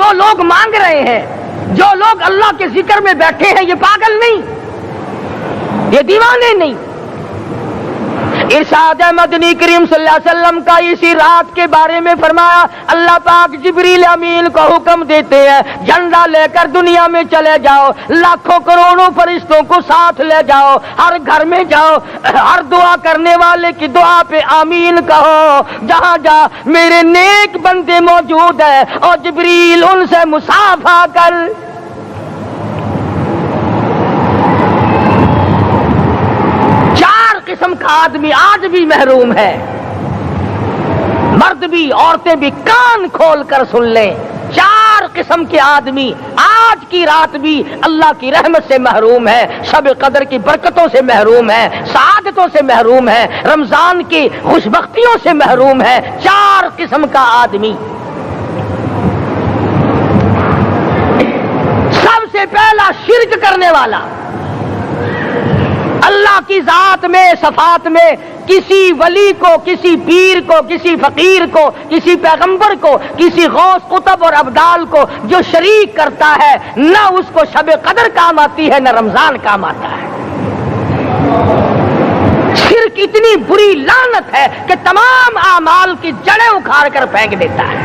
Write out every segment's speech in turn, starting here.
جو لوگ مانگ رہے ہیں، جو لوگ اللہ کے ذکر میں بیٹھے ہیں، یہ پاگل نہیں، یہ دیوانے نہیں۔ ارشاد مدنی کریم صلی اللہ علیہ وسلم کا اسی رات کے بارے میں فرمایا، اللہ پاک جبریل امین کو حکم دیتے ہیں جھنڈا لے کر دنیا میں چلے جاؤ، لاکھوں کروڑوں فرشتوں کو ساتھ لے جاؤ، ہر گھر میں جاؤ، ہر دعا کرنے والے کی دعا پہ آمین کہو، جہاں جا میرے نیک بندے موجود ہیں، اور جبریل ان سے مصافحہ کر۔ قسم کا آدمی آج بھی محروم ہے، مرد بھی عورتیں بھی کان کھول کر سن لیں، 4 قسم کے آدمی آج کی رات بھی اللہ کی رحمت سے محروم ہے، شب قدر کی برکتوں سے محروم ہے، سعادتوں سے محروم ہے، رمضان کی خوشبختیوں سے محروم ہے۔ 4 قسم کا آدمی۔ سب سے پہلا شرک کرنے والا، اللہ کی ذات میں صفات میں کسی ولی کو، کسی پیر کو، کسی فقیر کو، کسی پیغمبر کو، کسی غوث قطب اور ابدال کو جو شریک کرتا ہے، نہ اس کو شب قدر کام آتی ہے، نہ رمضان کام آتا ہے۔ شرک اتنی بری لعنت ہے کہ تمام اعمال کی جڑیں اکھاڑ کر پھینک دیتا ہے۔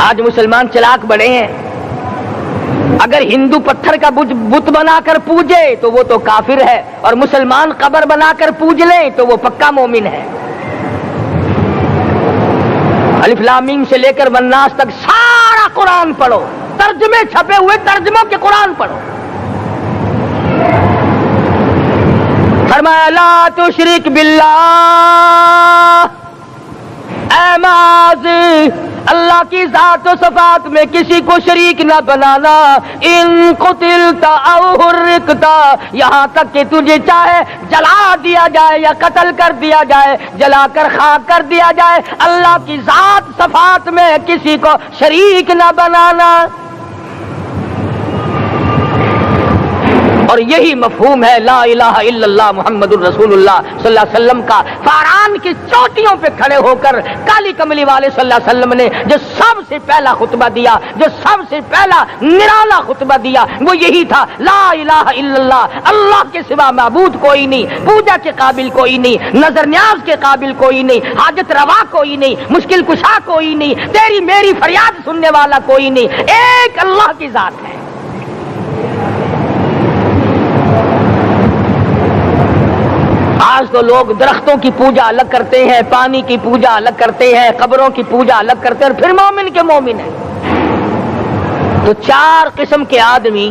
آج مسلمان چلاک بڑے ہیں، اگر ہندو پتھر کا بت بنا کر پوجے تو وہ تو کافر ہے، اور مسلمان قبر بنا کر پوج لیں تو وہ پکا مومن ہے۔ الف لام میم سے لے کر والناس تک سارا قرآن پڑھو، ترجمے چھپے ہوئے ترجموں کے قرآن پڑھو۔ فرمایا لا تشرک باللہ، اے معاذ اللہ کی ذات و صفات میں کسی کو شریک نہ بنانا، ان قتلت او حرقت، یہاں تک کہ تجھے چاہے جلا دیا جائے یا قتل کر دیا جائے، جلا کر خاک کر دیا جائے، اللہ کی ذات صفات میں کسی کو شریک نہ بنانا۔ اور یہی مفہوم ہے لا الہ الا اللہ محمد الرسول اللہ صلی اللہ علیہ وسلم کا۔ فاران کی چوٹیوں پہ کھڑے ہو کر کالی کملی والے صلی اللہ علیہ وسلم نے جو سب سے پہلا خطبہ دیا، جو سب سے پہلا نرالا خطبہ دیا، وہ یہی تھا لا الہ الا اللہ، اللہ کے سوا معبود کوئی نہیں، پوجا کے قابل کوئی نہیں، نظر نیاز کے قابل کوئی نہیں، حاجت روا کوئی نہیں، مشکل کشا کوئی نہیں، تیری میری فریاد سننے والا کوئی نہیں، ایک اللہ کی ذات ہے۔ آج تو لوگ درختوں کی پوجا الگ کرتے ہیں، پانی کی پوجا الگ کرتے ہیں، قبروں کی پوجا الگ کرتے ہیں، اور پھر مومن کے مومن ہیں۔ تو 4 قسم کے آدمی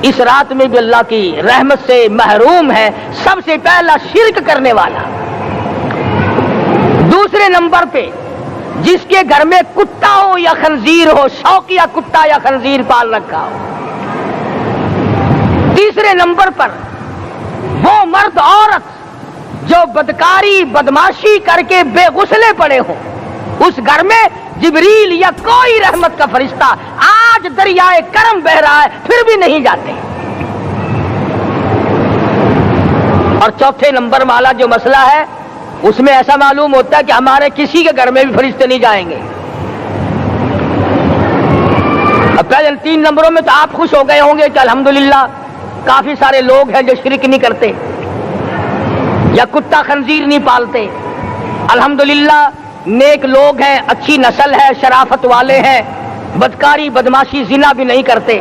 اس رات میں بھی اللہ کی رحمت سے محروم ہے۔ سب سے پہلا شرک کرنے والا، دوسرے نمبر پہ جس کے گھر میں کتا ہو یا خنزیر ہو، شوقیہ کتا یا خنزیر پال رکھا ہو۔ تیسرے نمبر پر وہ مرد عورت جو بدکاری بدماشی کر کے بے غسلے پڑے ہوں، اس گھر میں جبریل یا کوئی رحمت کا فرشتہ آج دریائے کرم بہ رہا ہے پھر بھی نہیں جاتے۔ اور چوتھے نمبر والا جو مسئلہ ہے، اس میں ایسا معلوم ہوتا ہے کہ ہمارے کسی کے گھر میں بھی فرشتے نہیں جائیں گے۔ اب پہلے 3 نمبروں میں تو آپ خوش ہو گئے ہوں گے کہ الحمدللہ کافی سارے لوگ ہیں جو شرک نہیں کرتے یا کتا خنزیر نہیں پالتے، الحمدللہ نیک لوگ ہیں، اچھی نسل ہے، شرافت والے ہیں، بدکاری بدماشی زنا بھی نہیں کرتے۔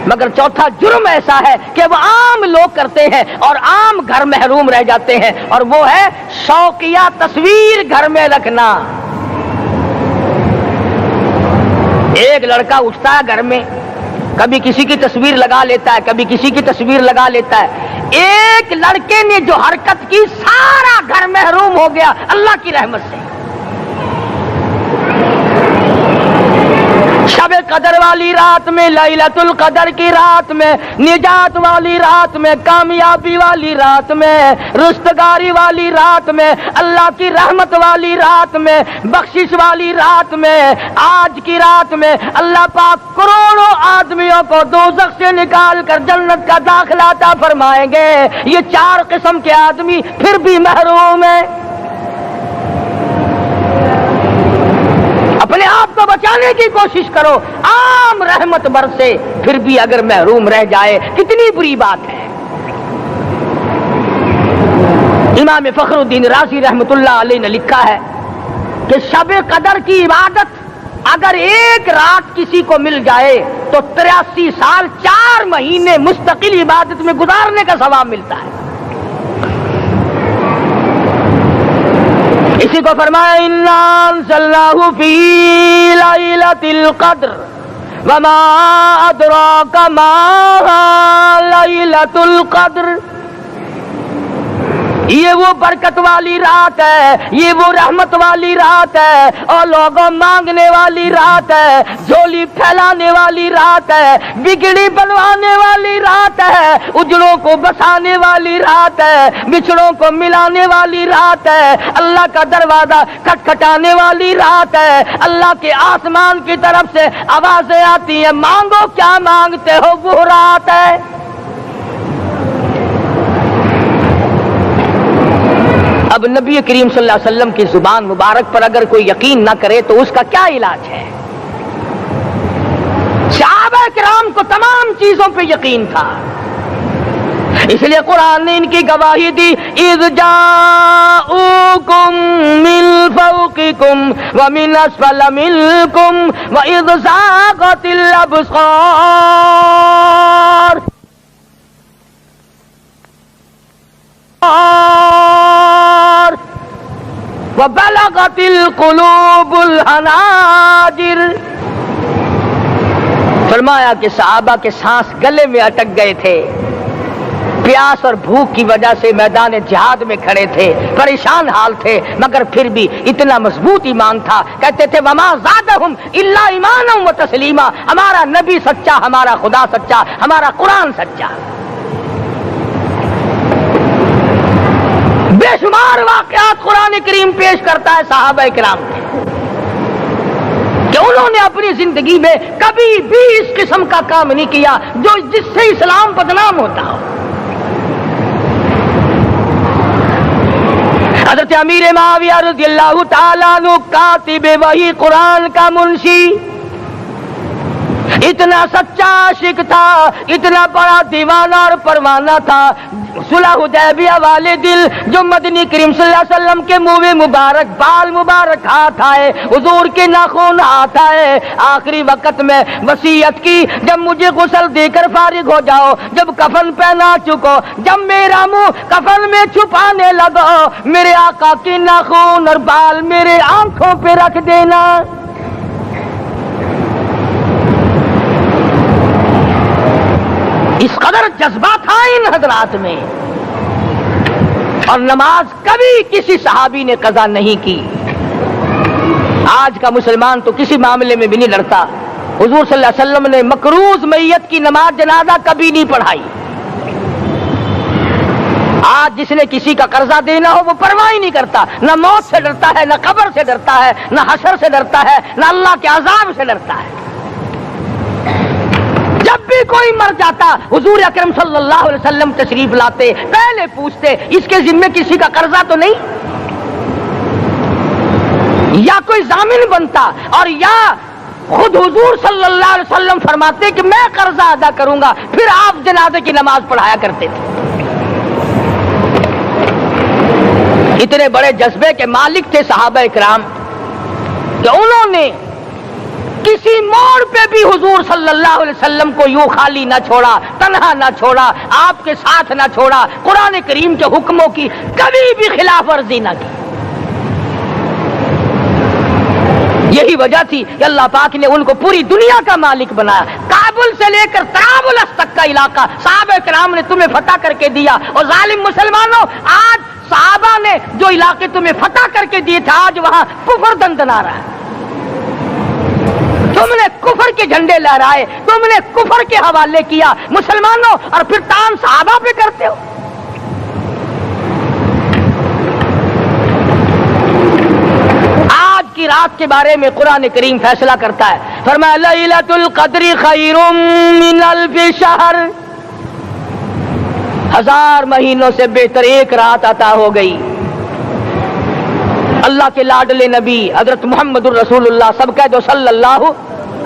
مگر چوتھا جرم ایسا ہے کہ وہ عام لوگ کرتے ہیں اور عام گھر محروم رہ جاتے ہیں، اور وہ ہے شوقیہ تصویر گھر میں رکھنا۔ ایک لڑکا اٹھتا ہے گھر میں، کبھی کسی کی تصویر لگا لیتا ہے، کبھی کسی کی تصویر لگا لیتا ہے۔ ایک لڑکے نے جو حرکت کی سارا گھر محروم ہو گیا اللہ کی رحمت سے۔ شب قدر والی رات میں، لیلۃ القدر کی رات میں، نجات والی رات میں، کامیابی والی رات میں، رستگاری والی رات میں، اللہ کی رحمت والی رات میں، بخشش والی رات میں، آج کی رات میں اللہ پاک کروڑوں آدمیوں کو دوزخ سے نکال کر جنت کا داخلہ عطا فرمائیں گے۔ یہ 4 قسم کے آدمی پھر بھی محروم ہیں۔ آپ کو بچانے کی کوشش کرو، عام رحمت برسے پھر بھی اگر محروم رہ جائے کتنی بری بات ہے۔ امام فخر الدین رازی رحمت اللہ علیہ نے لکھا ہے کہ شب قدر کی عبادت اگر ایک رات کسی کو مل جائے تو 83 سال 4 مہینے مستقل عبادت میں گزارنے کا ثواب ملتا ہے۔ اسی کو فرمایا اِنَّا أَنزَلْنَاهُ فِي لَيْلَةِ الْقَدْرِ وَمَا أَدْرَاكَ مَا لَيْلَةُ الْقَدْرِ، یہ وہ برکت والی رات ہے، یہ وہ رحمت والی رات ہے، اور لوگوں مانگنے والی رات ہے، جھولی پھیلانے والی رات ہے، بگڑی بنوانے والی رات ہے، اجڑوں کو بسانے والی رات ہے، بچھڑوں کو ملانے والی رات ہے، اللہ کا دروازہ کھٹکھٹانے والی رات ہے، اللہ کے آسمان کی طرف سے آوازیں آتی ہیں مانگو کیا مانگتے ہو، وہ رات ہے۔ اب نبی کریم صلی اللہ علیہ وسلم کی زبان مبارک پر اگر کوئی یقین نہ کرے تو اس کا کیا علاج ہے؟ صحابہ کرام کو تمام چیزوں پہ یقین تھا، اس لیے قرآن نے ان کی گواہی دی اذ جاءوکم من فوقکم ومن اسفل منکم واذ زاغت الابصار وَبَلَغَتِ الْقُلُوبُ الْحَنَاجِرَ، فرمایا کہ صحابہ کے سانس گلے میں اٹک گئے تھے، پیاس اور بھوک کی وجہ سے میدان جہاد میں کھڑے تھے، پریشان حال تھے، مگر پھر بھی اتنا مضبوط ایمان تھا، کہتے تھے وَمَا زَادَهُمْ إِلَّا إِيمَانًا وَتَسْلِيمًا، ہمارا نبی سچا، ہمارا خدا سچا، ہمارا قرآن سچا۔ بے شمار واقعات قرآن کریم پیش کرتا ہے صحابہ کرام کے کہ انہوں نے اپنی زندگی میں کبھی بھی اس قسم کا کام نہیں کیا جس سے اسلام بدنام ہوتا ہو۔ حضرت امیر معاویہ رضی اللہ تعالیٰ عنہ کاتب وحی قرآن کا منشی، اتنا سچا عاشق تھا، اتنا بڑا دیوانہ اور پروانہ تھا، صلح حدیبیہ والے دل جو مدنی کریم صلی اللہ علیہ وسلم کے منہ مبارک بال مبارک ہاتھ آئے، حضور کے ناخن ہاتھ آئے، آخری وقت میں وصیت کی جب مجھے غسل دے کر فارغ ہو جاؤ، جب کفن پہنا چکو، جب میرا منہ کفن میں چھپانے لگو، میرے آقا کے ناخن اور بال میرے آنکھوں پہ رکھ دینا۔ اس قدر جذبہ تھا ان حضرات میں، اور نماز کبھی کسی صحابی نے قضا نہیں کی۔ آج کا مسلمان تو کسی معاملے میں بھی نہیں لڑتا، حضور صلی اللہ علیہ وسلم نے مقروض میت کی نماز جنازہ کبھی نہیں پڑھائی۔ آج جس نے کسی کا قرضہ دینا ہو وہ پرواہ ہی نہیں کرتا، نہ موت سے ڈرتا ہے، نہ قبر سے ڈرتا ہے، نہ حشر سے ڈرتا ہے، نہ اللہ کے عذاب سے ڈرتا ہے۔ جب بھی کوئی مر جاتا حضور اکرم صلی اللہ علیہ وسلم تشریف لاتے، پہلے پوچھتے اس کے ذمے کسی کا قرضہ تو نہیں، یا کوئی ضامن بنتا، اور یا خود حضور صلی اللہ علیہ وسلم فرماتے کہ میں قرضہ ادا کروں گا، پھر آپ جنازے کی نماز پڑھایا کرتے تھے۔ اتنے بڑے جذبے کے مالک تھے صحابہ کرام کہ انہوں نے کسی موڑ پہ بھی حضور صلی اللہ علیہ وسلم کو یوں خالی نہ چھوڑا، تنہا نہ چھوڑا، آپ کے ساتھ نہ چھوڑا، قرآن کریم کے حکموں کی کبھی بھی خلاف ورزی نہ کی۔ یہی وجہ تھی کہ اللہ پاک نے ان کو پوری دنیا کا مالک بنایا، کابل سے لے کر طرابلس تک کا علاقہ صحابہ کرام نے تمہیں فتح کر کے دیا۔ اور ظالم مسلمانوں، آج صحابہ نے جو علاقے تمہیں فتح کر کے دیے تھے، آج وہاں کفر دندنا رہا ہے، تم نے کفر کے جھنڈے لہرائے، تم نے کفر کے حوالے کیا مسلمانوں، اور پھر تان صحابہ پہ کرتے ہو۔ آج کی رات کے بارے میں قرآن کریم فیصلہ کرتا ہے، فرمایا لیلۃ القدر خیر من الف شہر، 1000 مہینوں سے بہتر ایک رات عطا ہو گئی۔ اللہ کے لاڈلے نبی حضرت محمد الرسول اللہ سب کہہ دو صلی اللہ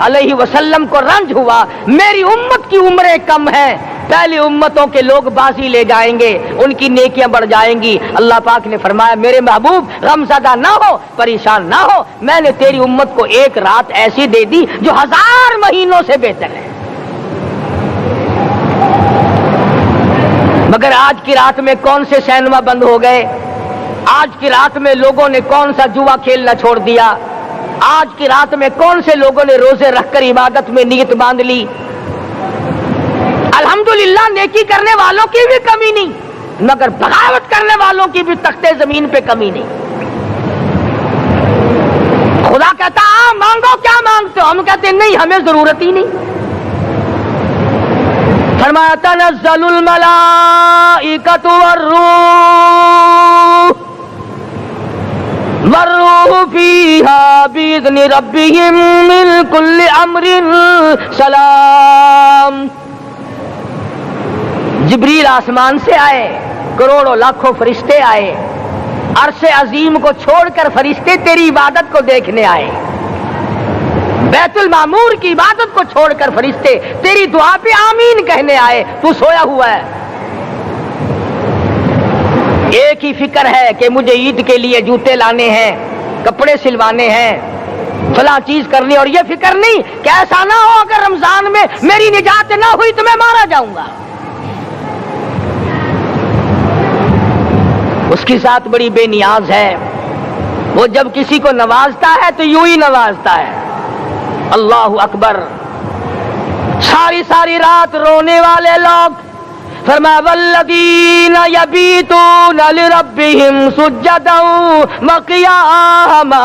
علیہ وسلم کو رنج ہوا میری امت کی عمریں کم ہیں، پہلی امتوں کے لوگ بازی لے جائیں گے، ان کی نیکیاں بڑھ جائیں گی۔ اللہ پاک نے فرمایا میرے محبوب غمزدہ نہ ہو، پریشان نہ ہو، میں نے تیری امت کو ایک رات ایسی دے دی جو 1000 مہینوں سے بہتر ہے۔ مگر آج کی رات میں کون سے سینما بند ہو گئے، آج کی رات میں لوگوں نے کون سا جوا کھیلنا چھوڑ دیا، آج کی رات میں کون سے لوگوں نے روزے رکھ کر عبادت میں نیت باندھ لی۔ الحمدللہ نیکی کرنے والوں کی بھی کمی نہیں، مگر بغاوت کرنے والوں کی بھی تختے زمین پہ کمی نہیں۔ خدا کہتا مانگو کیا مانگتے ہو، ہم کہتے نہیں ہمیں ضرورت ہی نہیں۔ فرمایا تنزل الملائکۃ والروح فیہا بإذن ربہم من کل امر سلام۔ جبریل آسمان سے آئے، کروڑوں لاکھوں فرشتے آئے، عرش عظیم کو چھوڑ کر فرشتے تیری عبادت کو دیکھنے آئے، بیت المعمور کی عبادت کو چھوڑ کر فرشتے تیری دعا پہ آمین کہنے آئے، تو سویا ہوا ہے۔ ایک ہی فکر ہے کہ مجھے عید کے لیے جوتے لانے ہیں، کپڑے سلوانے ہیں، فلاں چیز کرنی، اور یہ فکر نہیں کہ ایسا نہ ہو اگر رمضان میں میری نجات نہ ہوئی تو میں مارا جاؤں گا۔ اس کی ذات بڑی بے نیاز ہے، وہ جب کسی کو نوازتا ہے تو یوں ہی نوازتا ہے۔ اللہ اکبر۔ ساری ساری رات رونے والے لوگ، فرمایا والذین یبیتون لربہم سجدا وقیاما،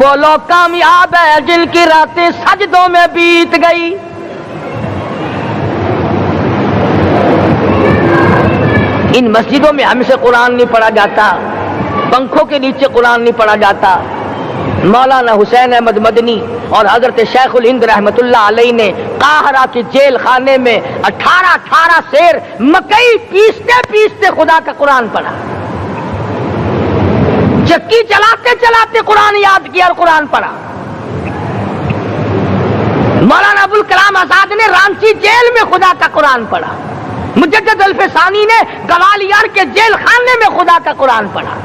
وہ لوگ کامیاب ہیں جن کی راتیں سجدوں میں بیت گئی۔ ان مسجدوں میں ہم سے قرآن نہیں پڑھا جاتا، پنکھوں کے نیچے قرآن نہیں پڑھا جاتا۔ مولانا حسین احمد مدنی اور حضرت شیخ الہند رحمت اللہ علیہ نے قاہرہ کے جیل خانے میں 18 سیر مکئی پیستے پیستے خدا کا قرآن پڑھا، چکی چلاتے چلاتے قرآن یاد کیا اور قرآن پڑھا۔ مولانا ابوالکلام آزاد نے رانچی جیل میں خدا کا قرآن پڑھا، مجدد الفسانی نے گوالیار کے جیل خانے میں خدا کا قرآن پڑھا۔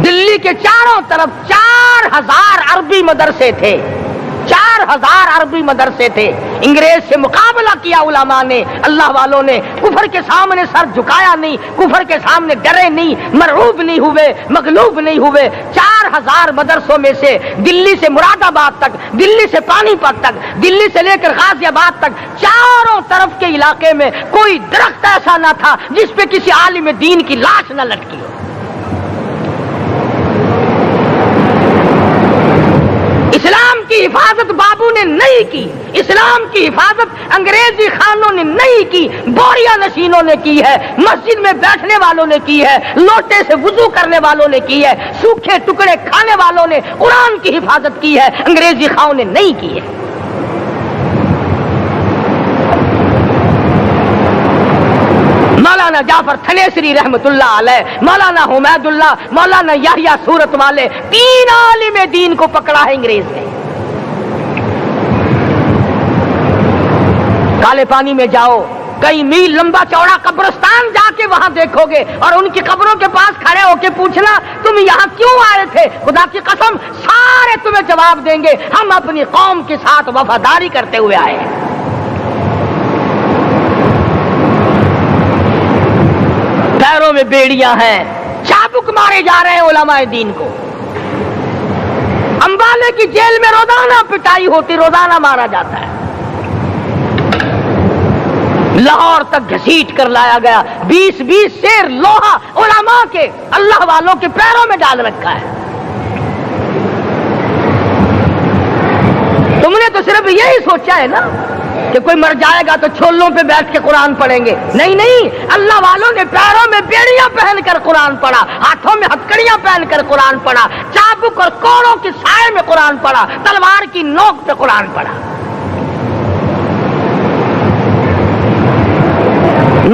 دلی کے چاروں طرف 4000 عربی مدرسے تھے، 4000 عربی مدرسے تھے۔ انگریز سے مقابلہ کیا علماء نے، اللہ والوں نے، کفر کے سامنے سر جھکایا نہیں، کفر کے سامنے ڈرے نہیں، مرعوب نہیں ہوئے، مغلوب نہیں ہوئے۔ 4000 مدرسوں میں سے دلی سے مراد آباد تک، دلی سے پانی پت تک، دلی سے لے کر غازی آباد تک، چاروں طرف کے علاقے میں کوئی درخت ایسا نہ تھا جس پہ کسی عالم دین کی لاش نہ لٹکی ہو۔ اسلام کی حفاظت بابو نے نہیں کی، اسلام کی حفاظت انگریزی خانوں نے نہیں کی، بوریا نشینوں نے کی ہے، مسجد میں بیٹھنے والوں نے کی ہے، لوٹے سے وضو کرنے والوں نے کی ہے، سوکھے ٹکڑے کھانے والوں نے قرآن کی حفاظت کی ہے، انگریزی خانوں نے نہیں کی ہے۔ مولانا جعفر تھنیسری رحمت اللہ علیہ، مولانا حمید اللہ، مولانا یحییٰ صورت والے، 3 عالم دین کو پکڑا ہے انگریز نے۔ کالے پانی میں جاؤ، کئی میل لمبا چوڑا قبرستان جا کے وہاں دیکھو گے اور ان کی قبروں کے پاس کھڑے ہو کے پوچھنا تم یہاں کیوں آئے تھے، خدا کی قسم سارے تمہیں جواب دیں گے ہم اپنی قوم کے ساتھ وفاداری کرتے ہوئے آئے ہیں۔ پیروں میں بیڑیاں ہیں، چابک مارے جا رہے ہیں علماء دین کو۔ امبالے کی جیل میں روزانہ پٹائی ہوتی، روزانہ مارا جاتا ہے۔ لاہور تک گھسیٹ کر لایا گیا، 20 سیر لوہا علماء کے، اللہ والوں کے پیروں میں ڈال رکھا ہے۔ تم نے تو صرف یہی سوچا ہے نا کہ کوئی مر جائے گا تو چھولوں پہ بیٹھ کے قرآن پڑھیں گے، نہیں نہیں، اللہ والوں نے پیروں میں بیڑیاں پہن کر قرآن پڑھا، ہاتھوں میں ہتکڑیاں پہن کر قرآن پڑھا، چابک اور کوڑوں کے سائے میں قرآن پڑھا، تلوار کی نوک پہ قرآن پڑھا۔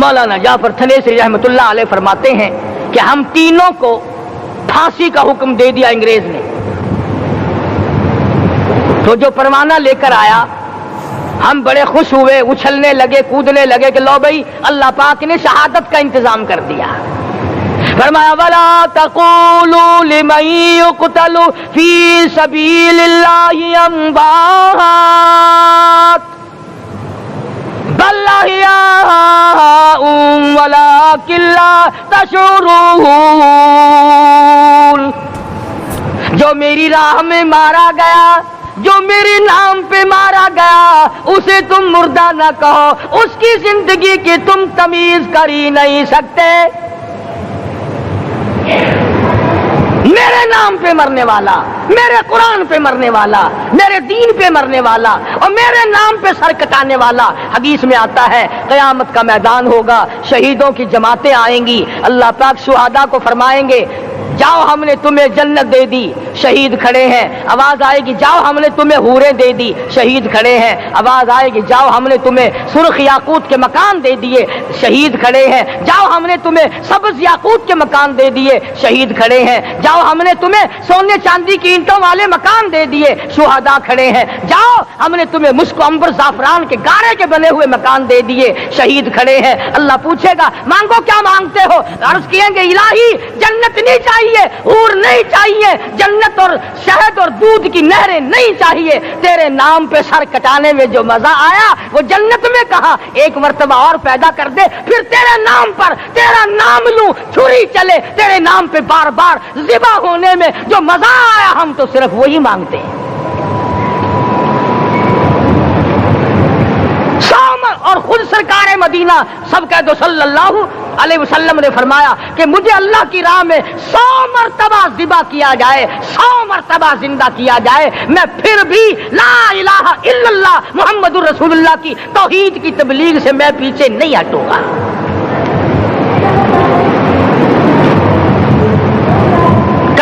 مولانا جعفر تھنیسری رحمۃ اللہ علیہ فرماتے ہیں کہ ہم تینوں کو پھانسی کا حکم دے دیا انگریز نے، تو جو پروانہ لے کر آیا ہم بڑے خوش ہوئے، اچھلنے لگے، کودنے لگے کہ لو بھائی اللہ پاک نے شہادت کا انتظام کر دیا۔ فرمایا وَلَا تَقُولُوا لِمَن يُقْتَلُ فِي سَبِيلِ اللَّهِ أَمْوَاتٌ بَلْ أَحْيَاءٌ وَلَٰكِن لَّا تَشْعُرُونَ۔ جو میری راہ میں مارا گیا، جو میرے نام پہ مارا گیا، اسے تم مردہ نہ کہو، اس کی زندگی کی تم تمیز کر ہی نہیں سکتے۔ میرے نام پہ مرنے والا، میرے قرآن پہ مرنے والا، میرے دین پہ مرنے والا اور میرے نام پہ سر کٹانے والا، حدیث میں آتا ہے قیامت کا میدان ہوگا، شہیدوں کی جماعتیں آئیں گی، اللہ پاک شہداء کو فرمائیں گے جاؤ ہم نے تمہیں جنت دے دی، شہید کھڑے ہیں، آواز آئے گی جاؤ ہم نے تمہیں حوریں دے دی، شہید کھڑے ہیں، آواز آئے گی جاؤ ہم نے تمہیں سرخ یاقوت کے مکان دے دیے، شہید کھڑے ہیں، جاؤ ہم نے تمہیں سبز یاقوت کے مکان دے دیے، شہید کھڑے ہیں، جاؤ ہم نے تمہیں سونے چاندی کی اینٹوں والے مکان دے دیے، شہداء کھڑے ہیں، جاؤ ہم نے تمہیں مشک و عنبر زعفران کے گارے کے بنے ہوئے مکان دے دیے، شہید کھڑے ہیں۔ اللہ پوچھے گا مانگو کیا مانگتے ہو؟ عرض کہیں گے الہی جنت نہیں چاہیے، حور نہیں چاہیے، جنت اور شہد اور دودھ کی نہریں نہیں چاہیے، تیرے نام پہ سر کٹانے میں جو مزہ آیا وہ جنت میں کہا، ایک مرتبہ اور پیدا کر دے، پھر تیرے نام پر تیرا نام لوں، چھری چلے تیرے نام پہ بار بار ذبح ہونے میں جو مزہ آیا، ہم تو صرف وہی مانگتے ہیں۔ اور خود سرکار مدینہ سب کہہ دو صلی اللہ علیہ وسلم نے فرمایا کہ مجھے اللہ کی راہ میں 100 مرتبہ ذبح کیا جائے، 100 مرتبہ زندہ کیا جائے، میں پھر بھی لا الہ الا اللہ محمد الرسول اللہ کی توحید کی تبلیغ سے میں پیچھے نہیں ہٹوں گا۔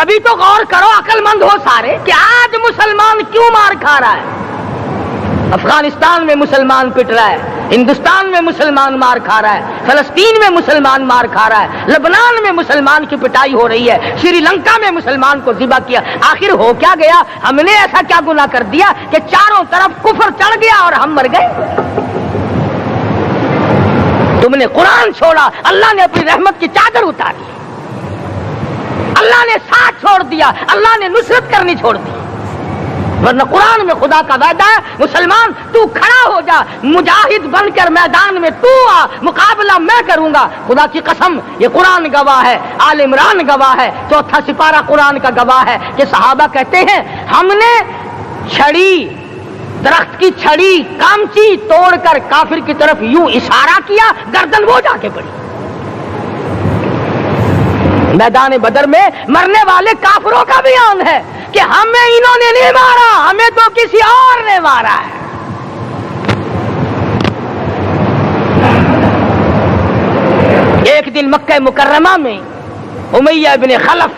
کبھی تو غور کرو عقل مند ہو سارے کہ آج مسلمان کیوں مار کھا رہا ہے؟ افغانستان میں مسلمان پٹ رہا ہے، ہندوستان میں مسلمان مار کھا رہا ہے، فلسطین میں مسلمان مار کھا رہا ہے، لبنان میں مسلمان کی پٹائی ہو رہی ہے، سری لنکا میں مسلمان کو ذبح کیا، آخر ہو کیا گیا؟ ہم نے ایسا کیا گناہ کر دیا کہ چاروں طرف کفر چڑھ گیا اور ہم مر گئے؟ تم نے قرآن چھوڑا، اللہ نے اپنی رحمت کی چادر اتاری، اللہ نے ساتھ چھوڑ دیا، اللہ نے نصرت کرنی چھوڑ دی، ورنہ قرآن میں خدا کا وعدہ ہے مسلمان تو کھڑا ہو جا، مجاہد بن کر میدان میں تو آ، مقابلہ میں کروں گا، خدا کی قسم یہ قرآن گواہ ہے، آل عمران گواہ ہے، 4 سپارہ قرآن کا گواہ ہے کہ صحابہ کہتے ہیں ہم نے چھڑی، درخت کی چھڑی کامچی توڑ کر کافر کی طرف یوں اشارہ کیا، گردن وہ جا کے پڑی۔ میدان بدر میں مرنے والے کافروں کا بیان ہے کہ ہمیں انہوں نے نہیں مارا، ہمیں تو کسی اور نے مارا ہے۔ ایک دن مکہ مکرمہ میں امیہ بن خلف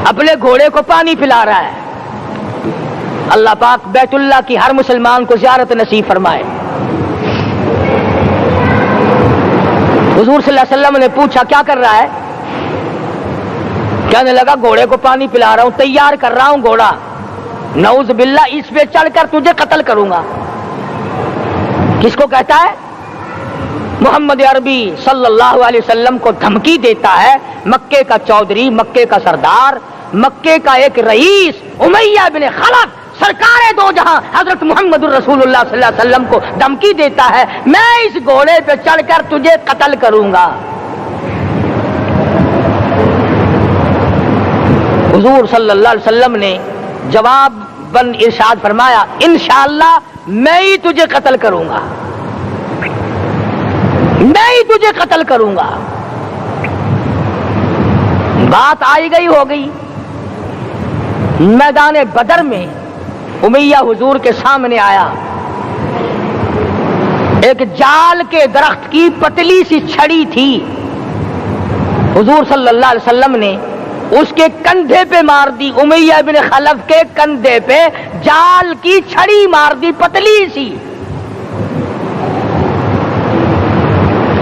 اپنے گھوڑے کو پانی پلا رہا ہے، اللہ پاک بیت اللہ کی ہر مسلمان کو زیارت نصیب فرمائے۔ حضور صلی اللہ علیہ وسلم نے پوچھا کیا کر رہا ہے؟ کہنے لگا گھوڑے کو پانی پلا رہا ہوں، تیار کر رہا ہوں گھوڑا، نعوذ باللہ اس پہ چڑھ کر تجھے قتل کروں گا۔ کس کو کہتا ہے؟ محمد عربی صلی اللہ علیہ وسلم کو دھمکی دیتا ہے، مکے کا چودھری، مکے کا سردار، مکے کا ایک رئیس امیہ بن خلف سرکار دو جہاں حضرت محمد الرسول اللہ صلی اللہ علیہ وسلم کو دھمکی دیتا ہے میں اس گھوڑے پہ چڑھ کر تجھے قتل کروں گا۔ حضور صلی اللہ علیہ وسلم نے جواب بن ارشاد فرمایا انشاءاللہ میں ہی تجھے قتل کروں گا، میں ہی تجھے قتل کروں گا۔ بات آئی گئی ہو گئی، میدان بدر میں امیہ حضور کے سامنے آیا، ایک جال کے درخت کی پتلی سی چھڑی تھی، حضور صلی اللہ علیہ وسلم نے اس کے کندھے پہ مار دی، امیہ بن خلف کے کندھے پہ جال کی چھڑی مار دی پتلی سی۔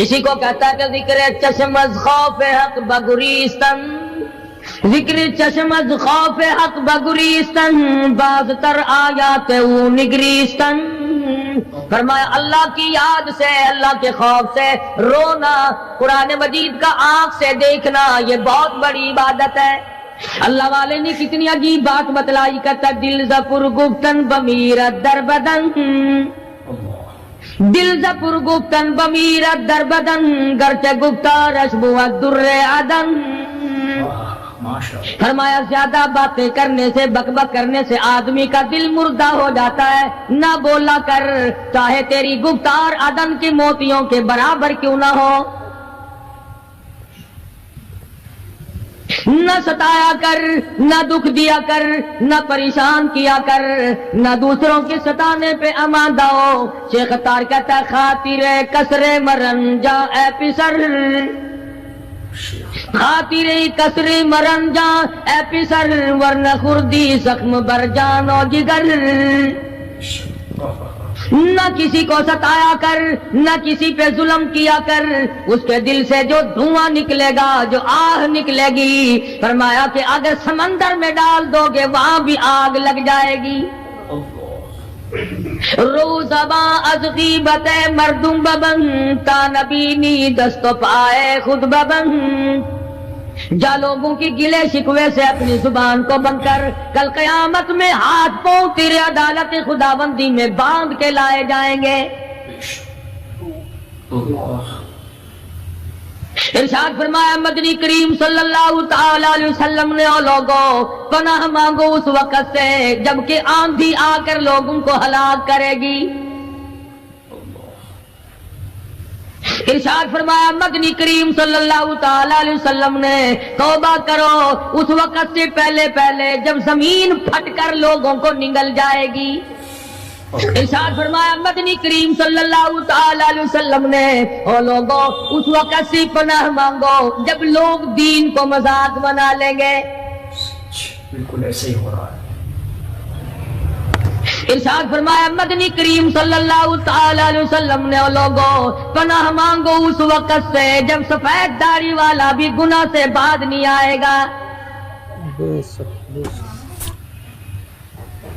اسی کو کہتا ہے کہ ذکر چشم از خوف حق بگریستن، ذکر چشم از خوف حق بگریستن، باز تر آیات او نگریستن۔ فرمایا اللہ کی یاد سے، اللہ کے خوف سے رونا، قرآن مجید کا آنکھ سے دیکھنا، یہ بہت بڑی عبادت ہے۔ اللہ والے نے کتنی عجیب بات بتلائی، کہتا دل زپر گفتن بمیرت در بدن، دل زپر گفتن بمیرت در بدن، گرچہ گفتارش بود در عدن۔ فرمایا زیادہ باتیں کرنے سے، بک بک کرنے سے آدمی کا دل مردہ ہو جاتا ہے، نہ بولا کر، چاہے تیری گفتار عدن کے موتیوں کے برابر کیوں نہ ہو۔ نہ ستایا کر، نہ دکھ دیا کر، نہ پریشان کیا کر، نہ دوسروں کے ستانے پہ اماندہ ہو۔ شیخ تار کہتا ہے خاطر کسر مرن جا اے پسر، خاطر کسر مرن جا اے پسر، ورنہ خردی زخم بر جان و جگر۔ نہ کسی کو ستایا کر، نہ کسی پہ ظلم کیا کر، اس کے دل سے جو دھواں نکلے گا، جو آہ نکلے گی، فرمایا کہ اگر سمندر میں ڈال دو گے وہاں بھی آگ لگ جائے گی۔ روزباں از غیبت مردم ببن، تا نبینی دست و پائے خود ببن۔ جا لوگوں کی گلے شکوے سے اپنی زبان کو بند کر، کل قیامت میں ہاتھ پاؤں تیرے عدالت خداوندی میں باندھ کے لائے جائیں گے۔ ارشاد فرمایا مدنی کریم صلی اللہ تعالی علیہ وسلم نے، او لوگوں پناہ مانگو اس وقت سے جبکہ آندھی آ کر لوگوں کو ہلاک کرے گی۔ ارشاد فرمایا مدنی کریم صلی اللہ تعالی علیہ وسلم نے، توبہ کرو اس وقت سے پہلے پہلے جب زمین پھٹ کر لوگوں کو نگل جائے گی۔ ارشاد فرمایا مدنی کریم صلی اللہ تعالی علیہ وسلم نے، او لوگوں اس وقت سے پناہ مانگو جب لوگ دین کو مذاق بنا لیں گے۔ بالکل ایسے ہی ہو رہا ہے۔ ارشاد فرمایا مدنی کریم صلی اللہ تعالی علیہ وسلم نے، او لوگوں پناہ مانگو اس وقت سے جب سفید داڑھی والا بھی گناہ سے بعد نہیں آئے گا۔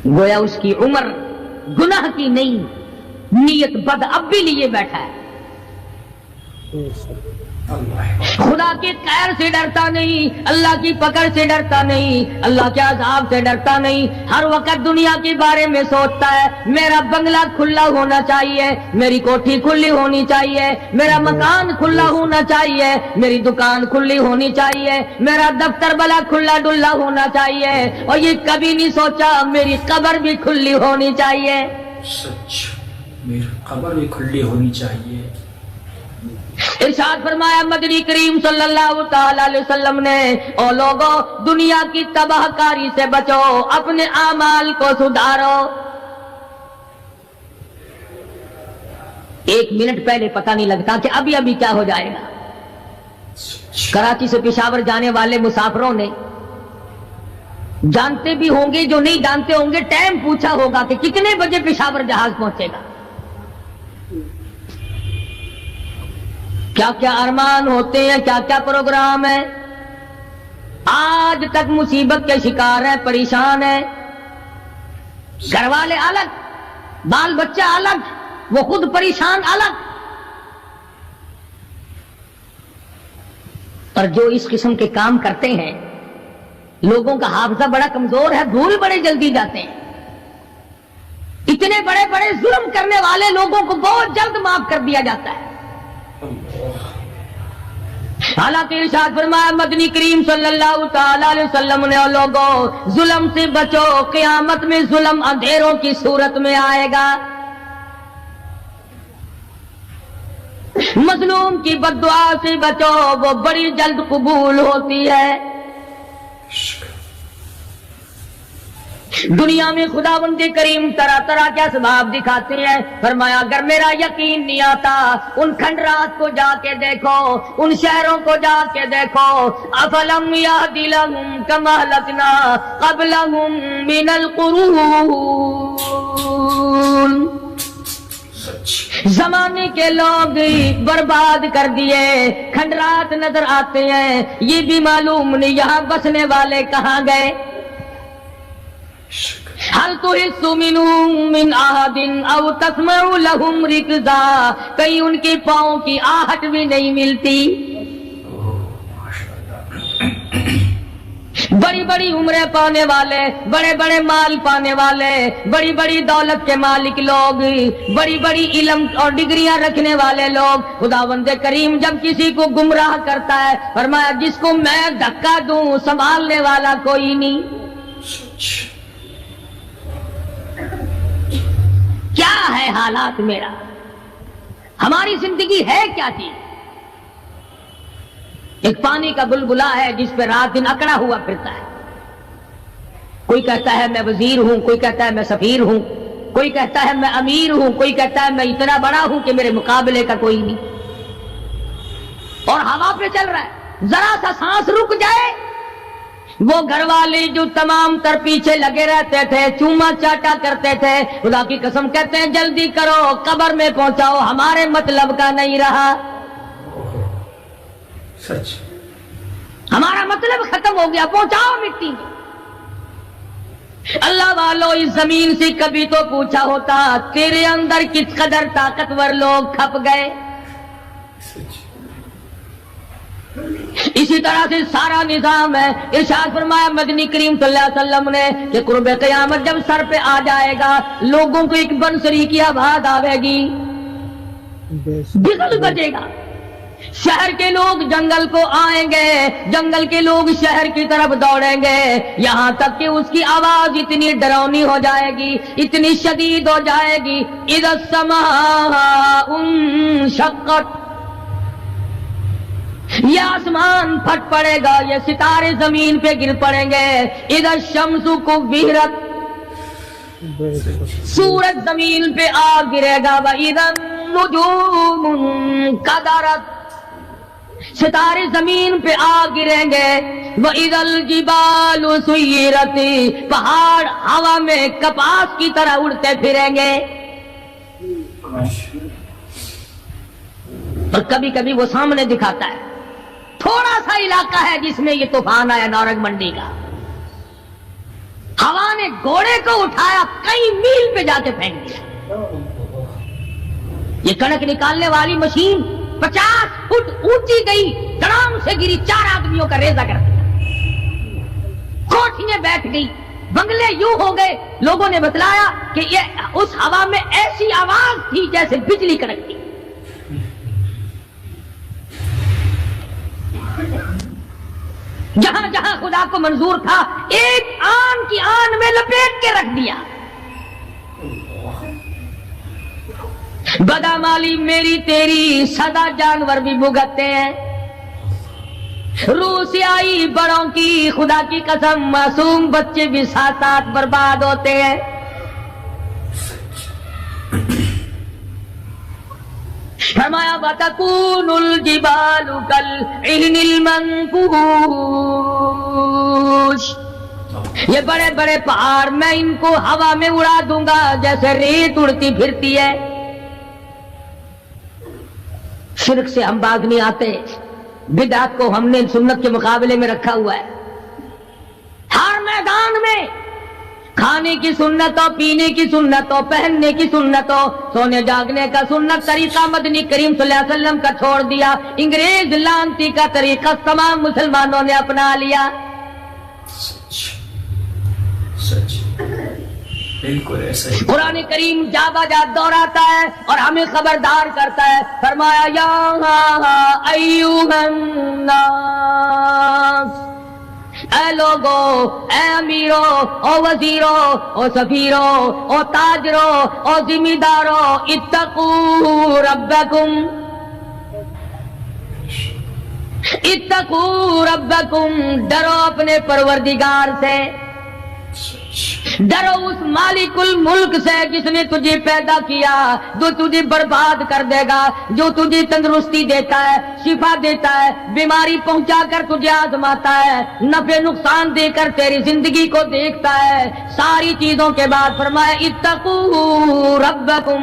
گویا اس کی عمر گناہ کی نہیں، نیت بد اب بھی لیے بیٹھا ہے، خدا کی قہر سے ڈرتا نہیں، اللہ کی پکڑ سے ڈرتا نہیں، اللہ کے عذاب سے ڈرتا نہیں، ہر وقت دنیا کے بارے میں سوچتا ہے میرا بنگلہ کھلا ہونا چاہیے، میری کوٹھی کھلی ہونی چاہیے، میرا مکان کھلا ہونا چاہیے، میری دکان کھلی ہونی چاہیے، میرا دفتر بلا کھلا ڈلا ہونا چاہیے، اور یہ کبھی نہیں سوچا میری قبر بھی کھلی ہونی چاہیے۔ سچ، میری قبر بھی کھلی ہونی چاہیے۔ ارشاد فرمایا مدنی کریم صلی اللہ تعالی علیہ وسلم نے، او لوگوں دنیا کی تباہ کاری سے بچو، اپنے اعمال کو سدھارو۔ ایک منٹ پہلے پتہ نہیں لگتا کہ ابھی ابھی کیا ہو جائے گا۔ کراچی سے پشاور جانے والے مسافروں نے جانتے بھی ہوں گے، جو نہیں جانتے ہوں گے ٹائم پوچھا ہوگا کہ کتنے بجے پشاور جہاز پہنچے گا۔ کیا کیا ارمان ہوتے ہیں، کیا کیا پروگرام ہے، آج تک مصیبت کے شکار ہیں، پریشان ہیں، گھر والے الگ، بال بچہ الگ، وہ خود پریشان الگ۔ اور جو اس قسم کے کام کرتے ہیں لوگوں کا حافظہ بڑا کمزور ہے، بھول بڑے جلدی جاتے ہیں۔ اتنے بڑے بڑے ظلم کرنے والے لوگوں کو بہت جلد معاف کر دیا جاتا ہے۔ حالانکہ ارشاد فرمایا مدنی کریم صلی اللہ تعالی علیہ وسلم نے، اور لوگوں ظلم سے بچو، قیامت میں ظلم اندھیروں کی صورت میں آئے گا۔ مظلوم کی بد دعا سے بچو، وہ بڑی جلد قبول ہوتی ہے۔ دنیا میں خداوند کریم طرح طرح کے اسباب دکھاتے ہیں، فرمایا اگر میرا یقین نہیں آتا ان کھنڈرات کو جا کے دیکھو، ان شہروں کو جا کے دیکھو۔ افلم یہد لہم کما اہلکنا قبلہم من القرون، زمانے کے لوگ برباد کر دیے، کھنڈرات نظر آتے ہیں، یہ بھی معلوم نہیں یہاں بسنے والے کہاں گئے۔ حل تحس منهم من احد او تسمع لهم رکزا، کہیں ان کے پاؤں کی آہٹ بھی نہیں ملتی۔ بڑی بڑی عمریں پانے والے، بڑے بڑے مال پانے والے، بڑی بڑی دولت کے مالک لوگ، بڑی بڑی علم اور ڈگریاں رکھنے والے لوگ، خداوند کریم جب کسی کو گمراہ کرتا ہے فرمایا جس کو میں دھکا دوں سنبھالنے والا کوئی نہیں۔ کیا ہے حالات میرا، ہماری زندگی ہے کیا چیز؟ ایک پانی کا بلبلا ہے جس پہ رات دن اکڑا ہوا پھرتا ہے۔ کوئی کہتا ہے میں وزیر ہوں، کوئی کہتا ہے میں سفیر ہوں، کوئی کہتا ہے میں امیر ہوں، کوئی کہتا ہے میں اتنا بڑا ہوں کہ میرے مقابلے کا کوئی نہیں، اور ہوا پہ چل رہا ہے۔ ذرا سا سانس رک جائے، وہ گھر والے جو تمام تر پیچھے لگے رہتے تھے، چوما چاٹا کرتے تھے، خدا کی قسم کہتے ہیں جلدی کرو قبر میں پہنچاؤ، ہمارے مطلب کا نہیں رہا، سچ ہمارا مطلب ختم ہو گیا، پہنچاؤ مٹی میں۔ اللہ والو اس زمین سے کبھی تو پوچھا ہوتا تیرے اندر کس قدر طاقتور لوگ کھپ گئے۔ اسی طرح سے سارا نظام ہے۔ ارشاد فرمایا مدنی کریم صلی اللہ علیہ وسلم نے کہ قرب قیامت جب سر پہ آ جائے گا لوگوں کو ایک بنسری کی آواز آئے گی، بغل بجے گا، شہر کے لوگ جنگل کو آئیں گے، جنگل کے لوگ شہر کی طرف دوڑیں گے، یہاں تک کہ اس کی آواز اتنی ڈراؤنی ہو جائے گی، اتنی شدید ہو جائے گی، اذا السماء انشقت، یہ آسمان پھٹ پڑے گا، یہ ستارے زمین پہ گر پڑیں گے، اذا الشمس کورت، سورج زمین پہ آ گرے گا، وَإِذَا النُّجُومُ انْكَدَرَتْ، ستارے زمین پہ آ گریں گے، وَإِذَا الْجِبَالُ سُيِّرَتْ، پہاڑ ہوا میں کپاس کی طرح اڑتے پھریں گے۔ اور کبھی کبھی وہ سامنے دکھاتا ہے، تھوڑا سا علاقہ ہے جس میں یہ طوفان آیا نورنگ منڈی کا، ہوا نے گھوڑے کو اٹھایا کئی میل پہ جا کے پھینک دیا، یہ کنک نکالنے والی مشین 50 فٹ اونچی گئی، دڑام سے گری، 4 آدمیوں کا ریزہ کر دیا، کوٹھیاں بیٹھ گئی، بنگلے یوں ہو گئے۔ لوگوں نے بتلایا کہ یہ اس ہوا میں ایسی آواز تھی جیسے بجلی کڑکتی۔ جہاں جہاں خدا کو منظور تھا ایک آن کی آن میں لپیٹ کے رکھ دیا۔ بدامالی میری تیری سدا جانور بھی بھگتتے ہیں، روح سے آئی بڑوں کی خدا کی قسم معصوم بچے بھی ساتھ ساتھ برباد ہوتے ہیں۔ فرمایا وَتَكُونُ الْجِبَالُ كَالْعِهْنِ الْمَنْفُوشِ، یہ بڑے بڑے پہاڑ میں ان کو ہوا میں اڑا دوں گا جیسے ریت اڑتی پھرتی ہے۔ شرک سے ہم باز نہیں آتے، بدعت کو ہم نے سنت کے مقابلے میں رکھا ہوا ہے۔ ہر میدان میں کھانے کی سنت ہو، پینے کی سنت ہو، پہننے کی سنت ہو، سونے جاگنے کا سنت طریقہ مدنی کریم صلی اللہ علیہ وسلم کا چھوڑ دیا، انگریز لانتی کا طریقہ تمام مسلمانوں نے اپنا لیا۔ سچ بالکل ایسا ہی۔ قرآن کریم جا بجا دوہراتا ہے اور ہمیں خبردار کرتا ہے، فرمایا یا ایھا الناس، اے لوگو، اے امیرو، او وزیرو، او سفیرو، او تاجرو، او ذمہ دارو، اتقوا ربکم، اتقوا ربکم، ڈرو اپنے پروردگار سے، ڈرو اس مالک الملک سے جس نے تجھے پیدا کیا، جو تجھے برباد کر دے گا، جو تجھے تندرستی دیتا ہے، شفا دیتا ہے، بیماری پہنچا کر تجھے آزماتا ہے، نفع نقصان دے کر تیری زندگی کو دیکھتا ہے۔ ساری چیزوں کے بعد فرمایا اتقوا ربکم،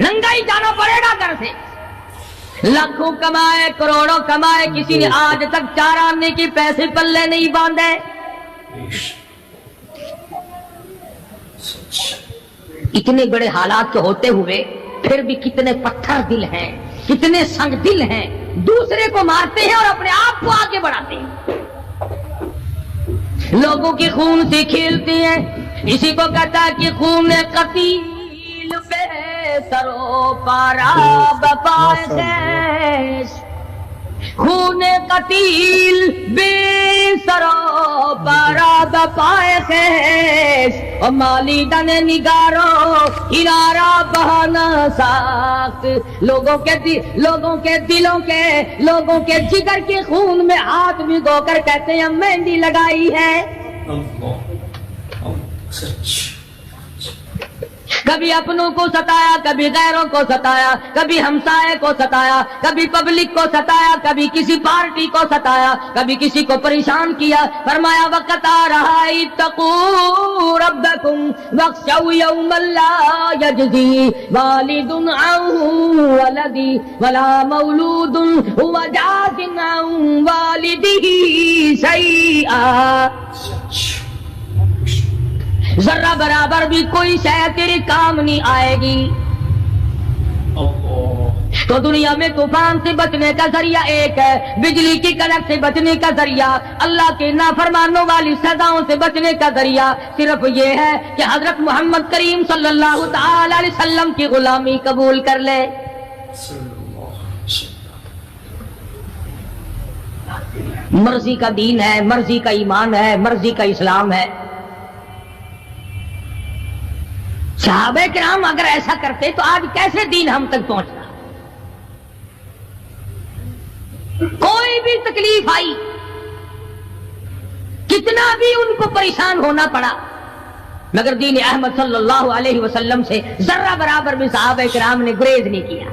ننگا ہی جانا پڑے گا گھر سے. لاکھوں کمائے کروڑوں کمائے, کسی نے آج تک 4 آنے کے پیسے پلے نہیں باندھے. اتنے بڑے حالات کے ہوتے ہوئے پھر بھی کتنے پتھر دل ہیں, کتنے سنگ دل ہیں, دوسرے کو مارتے ہیں اور اپنے آپ کو آگے بڑھاتے ہیں, لوگوں کے خون سے کھیلتے ہیں. اسی کو کہتا ہے کہ خون قتیل بے سرو پارا بپائے خیش, خون قتیل بے سرو پارا بپائے خیش, اور مالی دن نگارو کنارا بہانا ساخت. لوگوں کے دلوں کے, لوگوں کے جگر کے خون میں ہاتھ بھگو کر کہتے ہیں مہندی لگائی ہے. کبھی اپنوں کو ستایا, کبھی غیروں کو ستایا, کبھی ہمسائے کو ستایا, کبھی پبلک کو ستایا, کبھی کسی پارٹی کو ستایا, کبھی کسی کو پریشان کیا. فرمایا وقت آ رہا ہے اتقوا ربکم واخشوا یوما لا یجزی والد عن ولدی ولا مولود هو جاز عن والدہ شیئا. ذرہ برابر بھی کوئی شے تیرے کام نہیں آئے گی. تو دنیا میں طوفان سے بچنے کا ذریعہ ایک ہے, بجلی کی کڑک سے بچنے کا ذریعہ, اللہ کے نافرمانوں والی سزاؤں سے بچنے کا ذریعہ صرف یہ ہے کہ حضرت محمد کریم صلی اللہ تعالی علیہ وسلم کی غلامی قبول کر لے. مرضی کا دین ہے, مرضی کا ایمان ہے, مرضی کا اسلام ہے. صحابہ کرام اگر ایسا کرتے تو آج کیسے دین ہم تک پہنچتا. کوئی بھی تکلیف آئی, کتنا بھی ان کو پریشان ہونا پڑا, مگر دین احمد صلی اللہ علیہ وسلم سے ذرہ برابر بھی صحابہ کرام نے گریز نہیں کیا.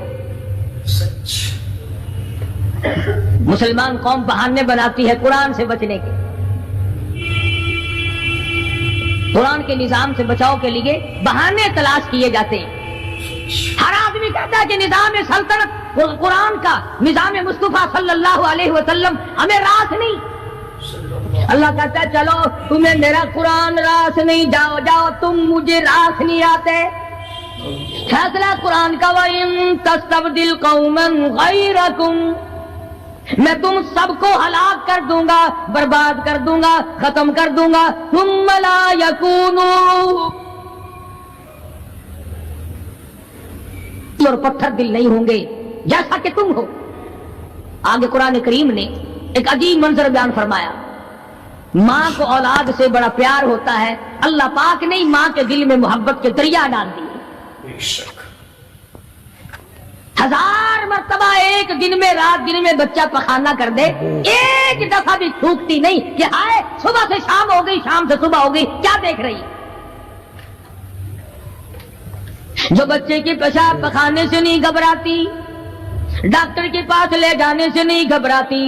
مسلمان قوم بہانے بناتی ہے قرآن سے بچنے کے, قرآن کے نظام سے بچاؤ کے لیے بہانے تلاش کیے جاتے ہیں. ہر آدمی کہتا ہے کہ نظام سلطنت قرآن کا, نظام مصطفیٰ صلی اللہ علیہ وسلم ہمیں راس نہیں. اللہ کہتا ہے چلو تمہیں میرا قرآن راس نہیں, جاؤ جاؤ تم مجھے راس نہیں آتے. فیصلہ قرآن کا وَإِن تَسْتَبْدِلْ قَوْمًا غَيْرَكُمْ, میں تم سب کو ہلاک کر دوں گا, برباد کر دوں گا, ختم کر دوں گا. ثم لا یکونوا, اور پتھر دل نہیں ہوں گے جیسا کہ تم ہو. آگے قرآن کریم نے ایک عجیب منظر بیان فرمایا. ماں کو اولاد سے بڑا پیار ہوتا ہے, اللہ پاک نے ماں کے دل میں محبت کے دریا ڈال دیے. 1000 مرتبہ ایک دن میں, رات دن میں بچہ پخانہ کر دے, ایک دفعہ بھی تھوکتی نہیں کہ ہائے صبح سے شام ہو گئی, شام سے صبح ہو گئی, کیا دیکھ رہی. جو بچے کے پیشاب پخانے سے نہیں گھبراتی, ڈاکٹر کے پاس لے جانے سے نہیں گھبراتی,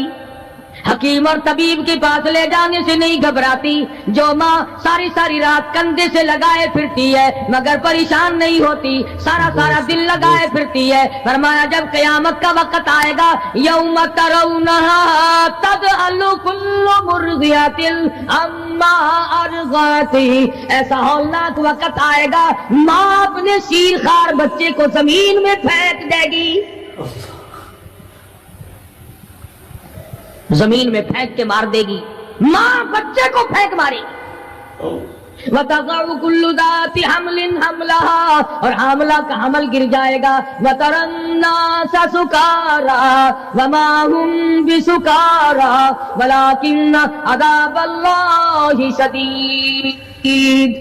حکیم اور طبیب کے پاس لے جانے سے نہیں گھبراتی, جو ماں ساری ساری رات کندھے سے لگائے پھرتی ہے مگر پریشان نہیں ہوتی, سارا سارا دل لگائے پھرتی ہے. فرمایا جب قیامت کا وقت آئے گا, یوم ترونہا تذہل کل مرضعۃ عما ارضعت, ایسا ہولناک وقت آئے گا ماں اپنے شیر خوار بچے کو زمین میں پھینک دے گی, زمین میں پھینک کے مار دے گی. ماں بچے کو پھینک ماری. وَتَضَعُ كُلُّ ذَاتِ حَمْلٍ حَمْلَهَا, اور حاملہ کا حمل گر جائے گا. وَتَرَى النَّاسَ سُكَارَىٰ وَمَا هُمْ بِسُكَارَىٰ وَلَٰكِنَّ عَذَابَ اللَّهِ شَدِيدٌ.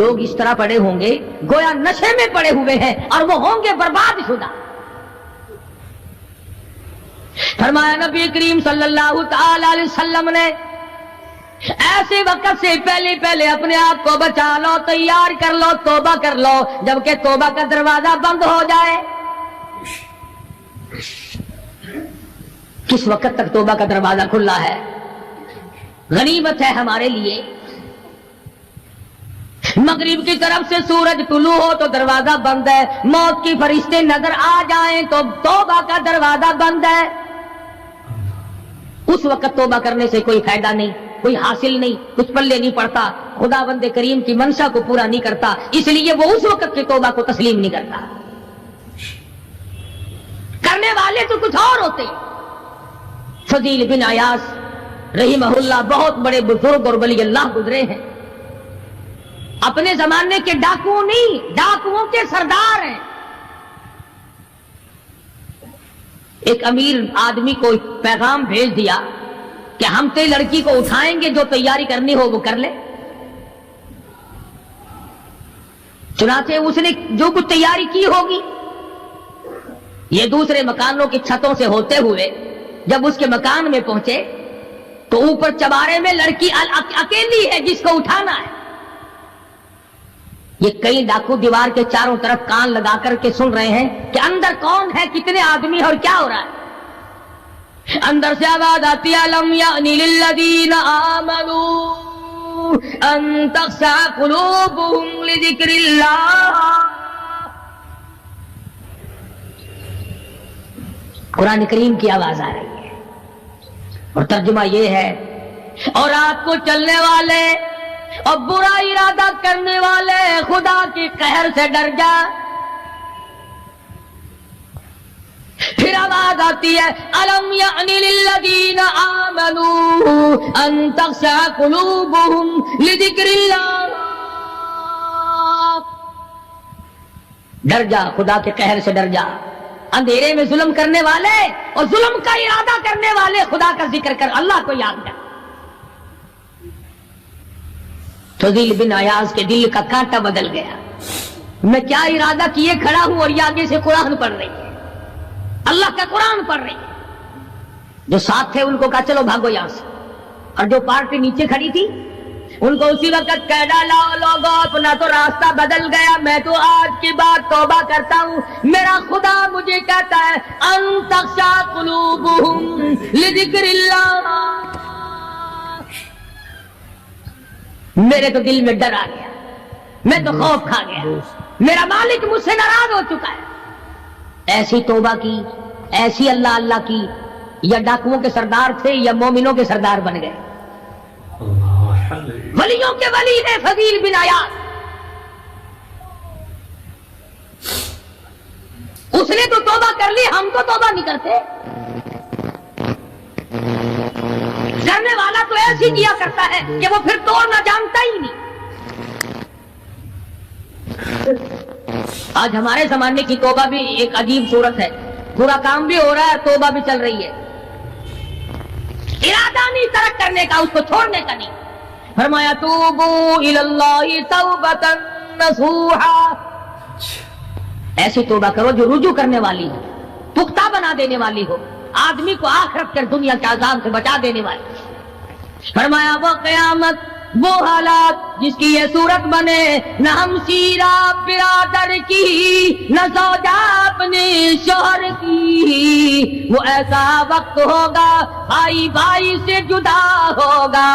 لوگ اس طرح پڑے ہوں گے گویا نشے میں پڑے ہوئے ہیں, اور وہ ہوں گے برباد شدہ. فرمایا نبی کریم صلی اللہ تعالی علیہ وسلم نے ایسے وقت سے پہلے پہلے اپنے آپ کو بچا لو, تیار کر لو, توبہ کر لو, جبکہ توبہ کا دروازہ بند ہو جائے. کس وقت تک توبہ کا دروازہ کھلا ہے؟ غنیمت ہے ہمارے لیے. مغرب کی طرف سے سورج طلوع ہو تو دروازہ بند ہے، موت کے فرشتے نظر آ جائیں تو توبہ کا دروازہ بند ہے۔ اس وقت توبہ کرنے سے کوئی فائدہ نہیں، کوئی حاصل نہیں، کچھ پلے نہیں پڑتا، خدا بند کریم کی منشا کو پورا نہیں کرتا، اس لیے وہ اس وقت کی توبہ کو تسلیم نہیں کرتا۔ کرنے والے تو کچھ اور ہوتے ہیں۔ فضیل بن عیاض رحمہ اللہ بہت بڑے بزرگ اور ولی اللہ گزرے ہیں، اپنے زمانے کے ڈاکو نہیں، ڈاکوؤں کے سردار ہیں۔ ایک امیر آدمی کو پیغام بھیج دیا کہ ہم تے لڑکی کو اٹھائیں گے، جو تیاری کرنی ہو وہ کر لے۔ چنانچہ اس نے جو کچھ تیاری کی ہوگی، یہ دوسرے مکانوں کی چھتوں سے ہوتے ہوئے جب اس کے مکان میں پہنچے تو اوپر چبارے میں لڑکی اکیلی ہے جس کو اٹھانا ہے۔ یہ کئی ڈاکو دیوار کے چاروں طرف کان لگا کر کے سن رہے ہیں کہ اندر کون ہے، کتنے آدمی اور کیا ہو رہا ہے۔ اندر سے آواز آتی ہے، لم یأن للذین آمنوا ان تخشع قلوبهم لذکر اللہ۔ قرآن کریم کی آواز آ رہی ہے اور ترجمہ یہ ہے، اور رات کو چلنے والے اور برا ارادہ کرنے والے خدا کے قہر سے ڈر جا۔ پھر آواز آتی ہے، الم یأن للذین آمنوا ان تخشع قلوبهم لذکر اللہ۔ ڈر جا، خدا کے قہر سے ڈر جا۔ اندھیرے میں ظلم کرنے والے اور ظلم کا ارادہ کرنے والے خدا کا ذکر کر، اللہ کو یاد کر۔ فضیل بن عیاض کے دل کا کانٹا بدل گیا، میں کیا ارادہ کیے کھڑا ہوں اور یہ آگے سے قرآن پڑھ رہی ہے، اللہ کا قرآن پڑھ رہی ہے۔ جو ساتھ تھے ان کو کہا چلو بھاگو یہاں سے، اور جو پارٹی نیچے کھڑی تھی ان کو اسی وقت کہہ ڈالا، لوگوں اپنا تو راستہ بدل گیا، میں تو آج کی بات توبہ کرتا ہوں، میرا خدا مجھے کہتا ہے ان تخشع قلوبهم لذکر اللہ۔ میرے تو دل میں ڈر آ گیا، میں تو خوف کھا گیا، میرا مالک مجھ سے ناراض ہو چکا ہے۔ ایسی توبہ کی، ایسی اللہ اللہ کی، یا ڈاکوؤں کے سردار تھے یا مومنوں کے سردار بن گئے۔ ولیوں کے ولی ہے فضیل بن عیاض۔ اس نے تو توبہ کر لی، ہم تو توبہ نہیں کرتے۔ کرنے والا تو ایسے کیا کرتا ہے کہ وہ پھر توڑنا جانتا ہی نہیں۔ آج ہمارے زمانے کی توبہ بھی ایک عجیب صورت ہے، برا کام بھی ہو رہا ہے، توبہ بھی چل رہی ہے۔ ارادہ نہیں ترک کرنے کا، اس کو چھوڑنے کا نہیں۔ فرمایا توبو الی اللہ توبۃ نصوحا، ایسی توبہ کرو جو رجوع کرنے والی ہو، پختہ بنا دینے والی ہو، آدمی کو آخرت کے دنیا کے عذاب سے بچا دینے والی۔ فرمایا وہ قیامت، وہ حالات جس کی یہ صورت بنے، نہ ہم سیرا برادر کی، نہ زوجہ اپنے شوہر کی، وہ ایسا وقت ہوگا بھائی بھائی سے جدا ہوگا،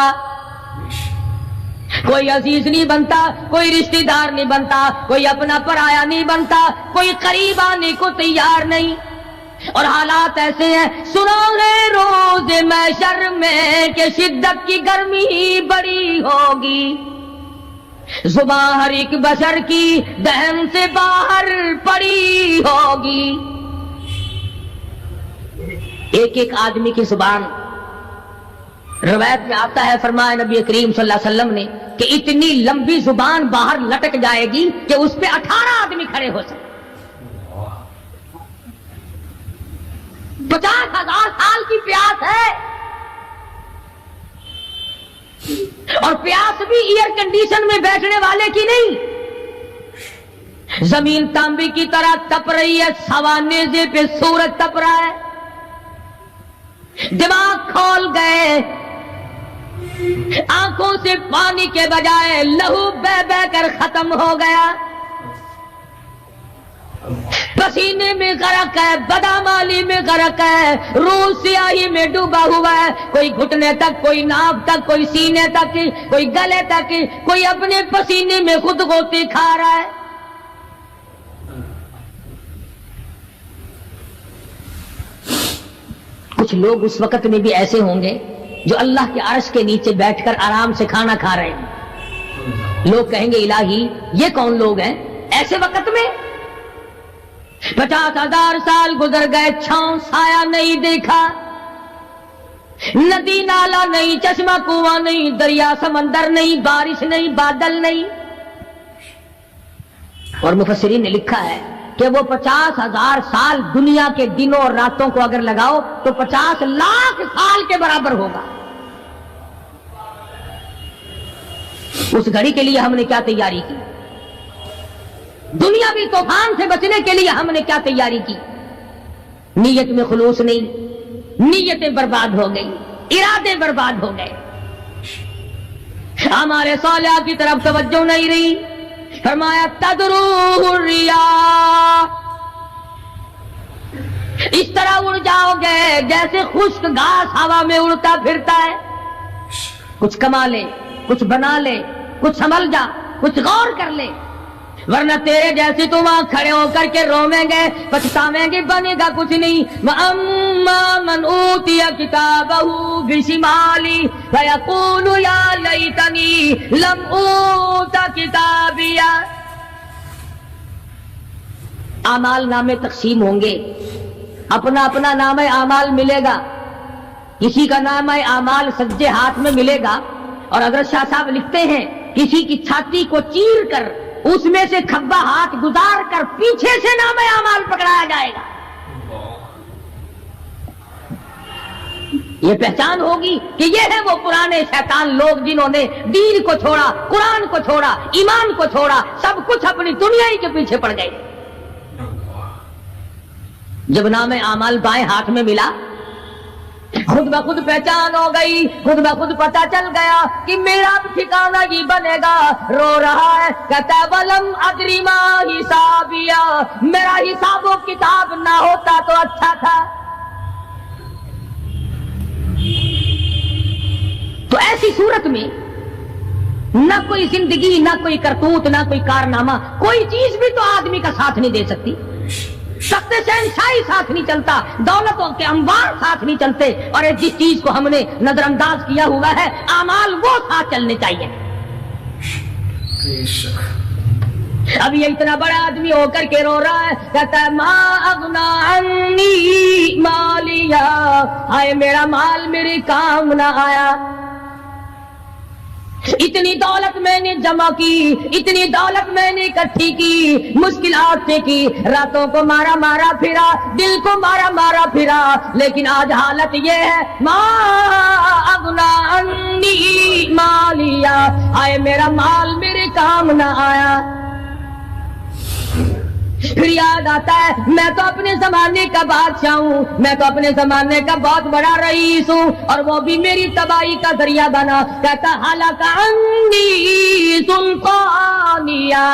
کوئی عزیز نہیں بنتا، کوئی رشتہ دار نہیں بنتا، کوئی اپنا پرایا نہیں بنتا، کوئی قریب آنے کو تیار نہیں۔ اور حالات ایسے ہیں، سنو گے روز محشر میں کہ شدت کی گرمی بڑی ہوگی، زبان ہر ایک بشر کی دہن سے باہر پڑی ہوگی۔ ایک ایک آدمی کی زبان، روایت میں آتا ہے، فرمایا نبی کریم صلی اللہ علیہ وسلم نے کہ اتنی لمبی زبان باہر لٹک جائے گی کہ اس پہ 18 آدمی کھڑے ہو سکتے۔ 50,000 سال کی پیاس ہے، اور پیاس بھی ایئر کنڈیشن میں بیٹھنے والے کی نہیں، زمین تانبے کی طرح تپ رہی ہے، سوا نیزے پہ سورج تپ رہا ہے، دماغ کھول گئے، آنکھوں سے پانی کے بجائے لہو بہ بہ کر ختم ہو گیا۔ پسینے میں غرق ہے، بدامالی میں غرق ہے، روح سیاہی میں ڈوبا ہوا ہے، کوئی گھٹنے تک، کوئی ناف تک، کوئی سینے تک، کوئی گلے تک، کوئی اپنے پسینے میں خود غوطے کھا رہا ہے۔ کچھ لوگ اس وقت میں بھی ایسے ہوں گے جو اللہ کے عرش کے نیچے بیٹھ کر آرام سے کھانا کھا رہے ہیں۔ لوگ کہیں گے الہی یہ کون لوگ ہیں ایسے وقت میں؟ 50,000 سال گزر گئے، چھاؤں سایہ نہیں دیکھا، ندی نالا نہیں، چشمہ کنواں نہیں، دریا سمندر نہیں، بارش نہیں، بادل نہیں۔ اور مفسرین نے لکھا ہے کہ وہ 50,000 سال دنیا کے دنوں اور راتوں کو اگر لگاؤ تو 50 لاکھ سال کے برابر ہوگا۔ اس گھڑی کے لیے ہم نے کیا تیاری کی؟ دنیاوی طوفان سے بچنے کے لیے ہم نے کیا تیاری کی؟ نیت میں خلوص نہیں، نیتیں برباد ہو گئی، ارادے برباد ہو گئے، ہمارے صالحہ کی طرف توجہ نہیں رہی۔ فرمایا تدروہ الریاح، اس طرح اڑ جاؤ گے جیسے خشک گھاس ہوا میں اڑتا پھرتا ہے۔ کچھ کما لے، کچھ بنا لے، کچھ سنبھل جا، کچھ غور کر لے، ورنہ تیرے جیسے تو وہاں کھڑے ہو کر کے رویں گے، پچھتاویں گے، بنے گا کچھ نہیں۔ وَأَمَّا مَنْ أُوتِيَ كِتَابَهُ بِشِمَالِهِ فَيَقُولُ يَا لَيْتَنِي لَمْ أُوتَ كِتَابِيَهْ۔ اعمال نامے تقسیم ہوں گے، اپنا اپنا نام اعمال ملے گا، کسی کا نام اعمال سجے ہاتھ میں ملے گا، اور حضرت شاہ صاحب لکھتے ہیں کسی کی چھاتی کو چیر کر اس میں سے کھبا ہاتھ گزار کر پیچھے سے نام اعمال پکڑایا جائے گا۔ یہ پہچان ہوگی کہ یہ ہے وہ پرانے شیطان لوگ جنہوں نے دین کو چھوڑا، قرآن کو چھوڑا، ایمان کو چھوڑا، سب کچھ اپنی دنیا ہی کے پیچھے پڑ گئے۔ جب نام اعمال بائیں ہاتھ میں ملا، خود بخود پہچان ہو گئی، خود بخود پتہ چل گیا کہ میرا ٹھکانہ ہی بنے گا۔ رو رہا ہے، کہتا ہے وَلَمْ أَدْرِ مَا حِسَابِيَهْ، میرا حساب و کتاب نہ ہوتا تو اچھا تھا۔ تو ایسی صورت میں نہ کوئی زندگی، نہ کوئی کرتوت، نہ کوئی کارنامہ، کوئی چیز بھی تو آدمی کا ساتھ نہیں دے سکتی۔ تخت شہنشاہی ساتھ نہیں چلتا، دولتوں کے انبار ساتھ نہیں چلتے، اور جس چیز کو ہم نے نظر انداز کیا ہوا ہے اعمال وہ ساتھ چلنے چاہیے۔ اب یہ اتنا بڑا آدمی ہو کر کے رو رہا ہے، کہتا ہے ما اغنا عنی مالیا، آئے میرا مال میرے کام نہ آیا۔ اتنی دولت میں نے جمع کی، اتنی دولت میں نے اکٹھی کی، مشکلات سے کی، راتوں کو مارا مارا پھرا، دل کو مارا مارا پھرا، لیکن آج حالت یہ ہے ما اغنا عنی مالیا، آئے میرا مال میرے کام نہ آیا۔ پھر یاد آتا ہے میں تو اپنے زمانے کا بادشاہ ہوں، میں تو اپنے زمانے کا بہت بڑا رئیس ہوں، اور وہ بھی میری تباہی کا ذریعہ بنا۔ کہتا ہلاک عنی سلطانیہ،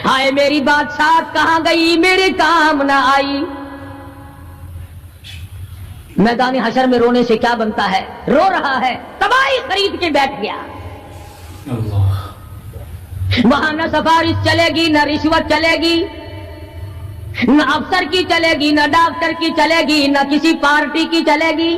ہائے میری بادشاہت کہاں گئی، میرے کام نہ آئی۔ میدان حشر میں رونے سے کیا بنتا ہے؟ رو رہا ہے، تباہی خرید کے بیٹھ گیا۔ وہاں نہ سفارش چلے گی، نہ رشوت چلے گی، نہ افسر کی چلے گی، نہ ڈاکٹر کی چلے گی، نہ کسی پارٹی کی چلے گی۔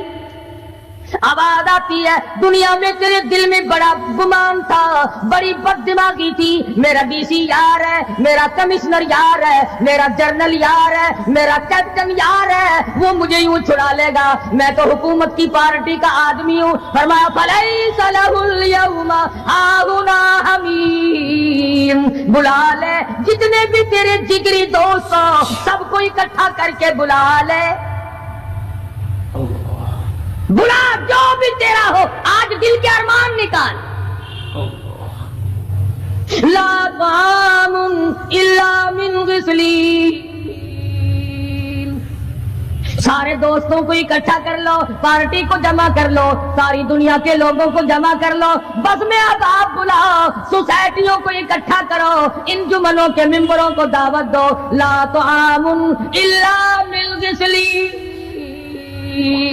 آواز آتی ہے دنیا میں تیرے دل میں بڑا گمان تھا، بڑی بد دماغی تھی، میرا ڈی سی یار ہے، میرا کمشنر یار ہے، میرا جنرل یار ہے، میرا کیپٹن یار ہے، وہ مجھے یوں چھڑا لے گا، میں تو حکومت کی پارٹی کا آدمی ہوں۔ فرمایا فلیس لہ اليوم ہاہنا حمیم، بلا لے جتنے بھی تیرے جگری دوست ہو سب کو اکٹھا کر کے بلا لے، بلا جو بھی تیرا ہو، آج دل کے ارمان نکال۔ لا طعام الا من غسلین، سارے دوستوں کو اکٹھا کر لو، پارٹی کو جمع کر لو، ساری دنیا کے لوگوں کو جمع کر لو، بس میں اب آپ بلاؤ، سوسائٹیوں کو اکٹھا کرو، انجمنوں کے ممبروں کو دعوت دو، لا طعام الا من غسلین،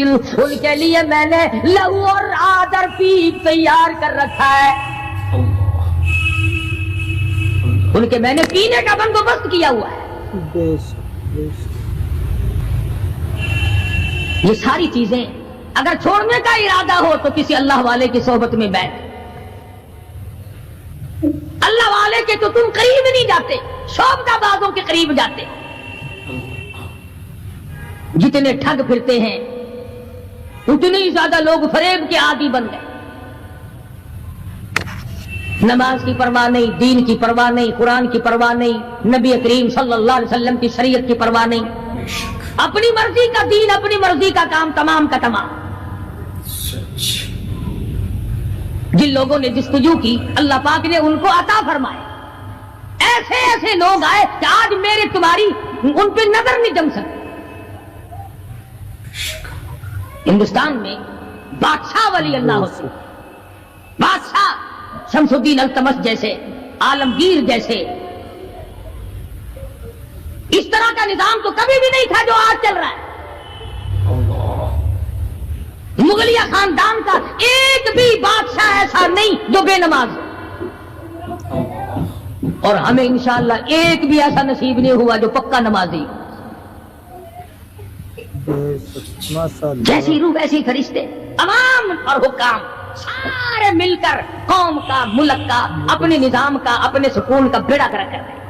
ان کے لیے میں نے لہو اور آدر پیپ تیار کر رکھا ہے، ان کے میں نے پینے کا بندوبست کیا ہوا ہے۔ یہ ساری چیزیں اگر چھوڑنے کا ارادہ ہو تو کسی اللہ والے کی صحبت میں بیٹھ، اللہ والے کے تو تم قریب نہیں جاتے، شعبدہ بازوں کے قریب جاتے، جتنے ٹھگ پھرتے ہیں اتنے ہی زیادہ لوگ فریب کے عادی بن گئے، نماز کی پرواہ نہیں، دین کی پرواہ نہیں، قرآن کی پرواہ نہیں، نبی کریم صلی اللہ علیہ وسلم کی شریعت کی پرواہ نہیں، اپنی مرضی کا دین، اپنی مرضی کا کام، تمام کا تمام۔ جن لوگوں نے جستجو کی اللہ پاک نے ان کو عطا فرمائے، ایسے ایسے لوگ آئے کہ آج میرے تمہاری ان پہ نظر نہیں جم سکتی۔ ہندوستان میں بادشاہ ولی اللہ ہوتے، بادشاہ شمس الدین التمش جیسے، عالمگیر جیسے، اس طرح کا نظام تو کبھی بھی نہیں تھا جو آج چل رہا ہے۔ مغلیہ خاندان کا ایک بھی بادشاہ ایسا نہیں جو بے نماز ہو، اور ہمیں انشاءاللہ ایک بھی ایسا نصیب نہیں ہوا جو پکا نمازی، جیسی روح ویسی فرشتے، عوام اور حکام سارے مل کر قوم کا، ملک کا، اپنے نظام کا، اپنے سکون کا بیڑا گرک کر رہے ہیں۔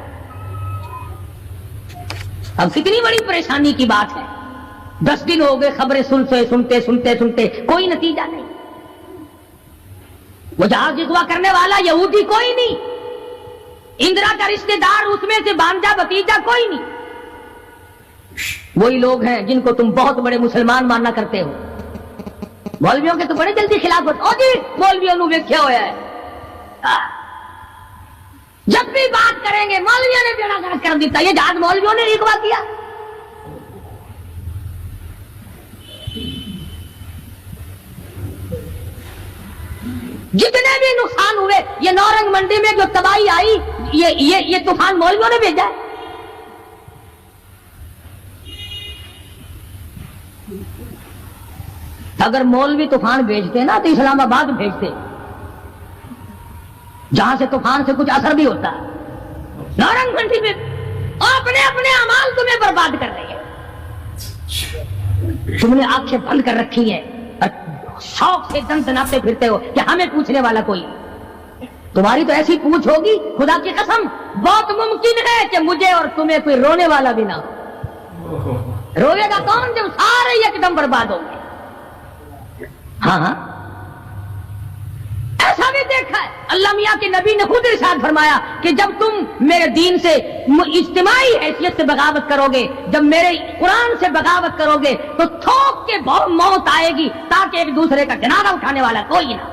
اب کتنی بڑی پریشانی کی بات ہے، 10 دن ہو گئے خبریں سنتے کوئی نتیجہ نہیں، وہ جہاز اغوا کرنے والا یہودی کوئی نہیں، اندرا کا رشتہ دار اس میں سے بانجا بتیجا کوئی نہیں، وہی لوگ ہیں جن کو تم بہت بڑے مسلمان ماننا کرتے ہو۔ مولویوں کے تو بڑے جلدی خلاف ہوتے، او جی مولویوں نے ویکھیا ہوا ہے، جب بھی بات کریں گے مولویوں نے بیڑا گرک کر دیتا، یہ جہاز مولویوں نے اغوا کیا۔ جتنے بھی نقصان ہوئے، یہ نورنگ منڈی میں جو تباہی آئی، یہ طوفان مولویوں نے بھیجا ہے۔ اگر مولوی طوفان بھیجتے نا تو اسلام آباد بھیجتے، جہاں سے طوفان سے کچھ اثر بھی ہوتا ہے۔ نورنگ منڈی میں اپنے اپنے اعمال تمہیں برباد کر رہے ہیں، تم نے آنکھیں بند کر رکھی ہیں اور شوق سے دن دناتے پھرتے ہو کہ ہمیں پوچھنے والا کوئی، تمہاری تو ایسی پوچھ ہوگی خدا کی قسم بہت ممکن ہے کہ مجھے اور تمہیں کوئی رونے والا بھی نہ ہو۔ روئے گا کون جب سارے ایک دم برباد ہوں گے؟ ہاں ایسا بھی دیکھا ہے، اللہ میاں کے نبی نے خود ارشاد فرمایا کہ جب تم میرے دین سے اجتماعی حیثیت سے بغاوت کرو گے، جب میرے قرآن سے بغاوت کرو گے تو تھوک کے بہت موت آئے گی تاکہ ایک دوسرے کا جنازہ اٹھانے والا کوئی نہ۔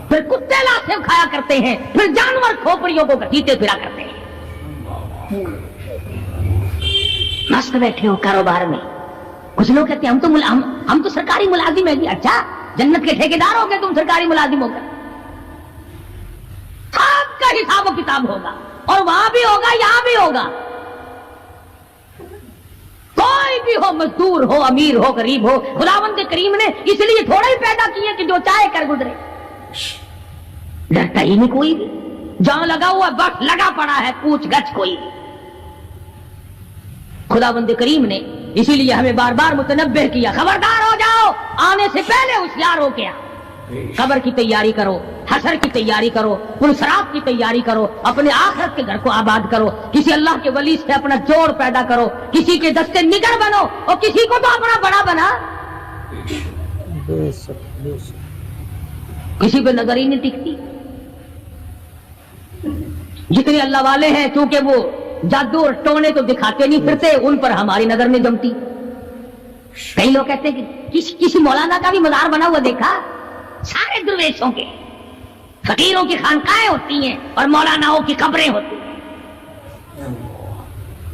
پھر کتے لاشیں کھایا کرتے ہیں، پھر جانور کھوپڑیوں کو گھسیٹے پھرا کرتے ہیں، مست بیٹھے ہو کاروبار میں۔ کچھ لوگ کہتے ہیں ہم تو سرکاری ملازم ہیں جی۔ اچھا جنت کے ٹھیکیدار ہو گئے تم سرکاری ملازم ہو گئے؟ سب کا حساب و کتاب ہوگا، اور وہاں بھی ہوگا یہاں بھی ہوگا، کوئی بھی ہو، مزدور ہو، امیر ہو، غریب ہو، خداوند کریم نے اس لیے تھوڑا ہی پیدا کیے کہ جو چاہے کر گزرے، ڈرتا ہی نہیں کوئی بھی، جہاں لگا ہوا بس لگا پڑا ہے، پوچھ گچھ کوئی بھی۔ خداوند کریم نے اسی لیے ہمیں بار بار متنبہ کیا، خبردار ہو جاؤ، آنے سے پہلے ہوشیار ہو گیا، قبر کی تیاری کرو، حشر کی تیاری کرو، پلسرات کی تیاری کرو، اپنے آخرت کے گھر کو آباد کرو، کسی اللہ کے ولی سے اپنا جوڑ پیدا کرو، کسی کے دستے نگر بنو، اور کسی کو تو اپنا بڑا بنا، کسی پہ نظر ہی نہیں ٹکتی۔ جتنے اللہ والے ہیں چونکہ وہ جادو اور ٹونے تو دکھاتے نہیں پھرتے، ان پر ہماری نظر نہیں جمتی۔ کئی لوگ کہتے ہیں کہ کسی مولانا کا بھی مزار بنا ہوا دیکھا؟ سارے درویشوں کے، فقیروں کی خانقاہیں ہوتی ہیں اور مولاناؤں کی قبریں ہوتی ہیں۔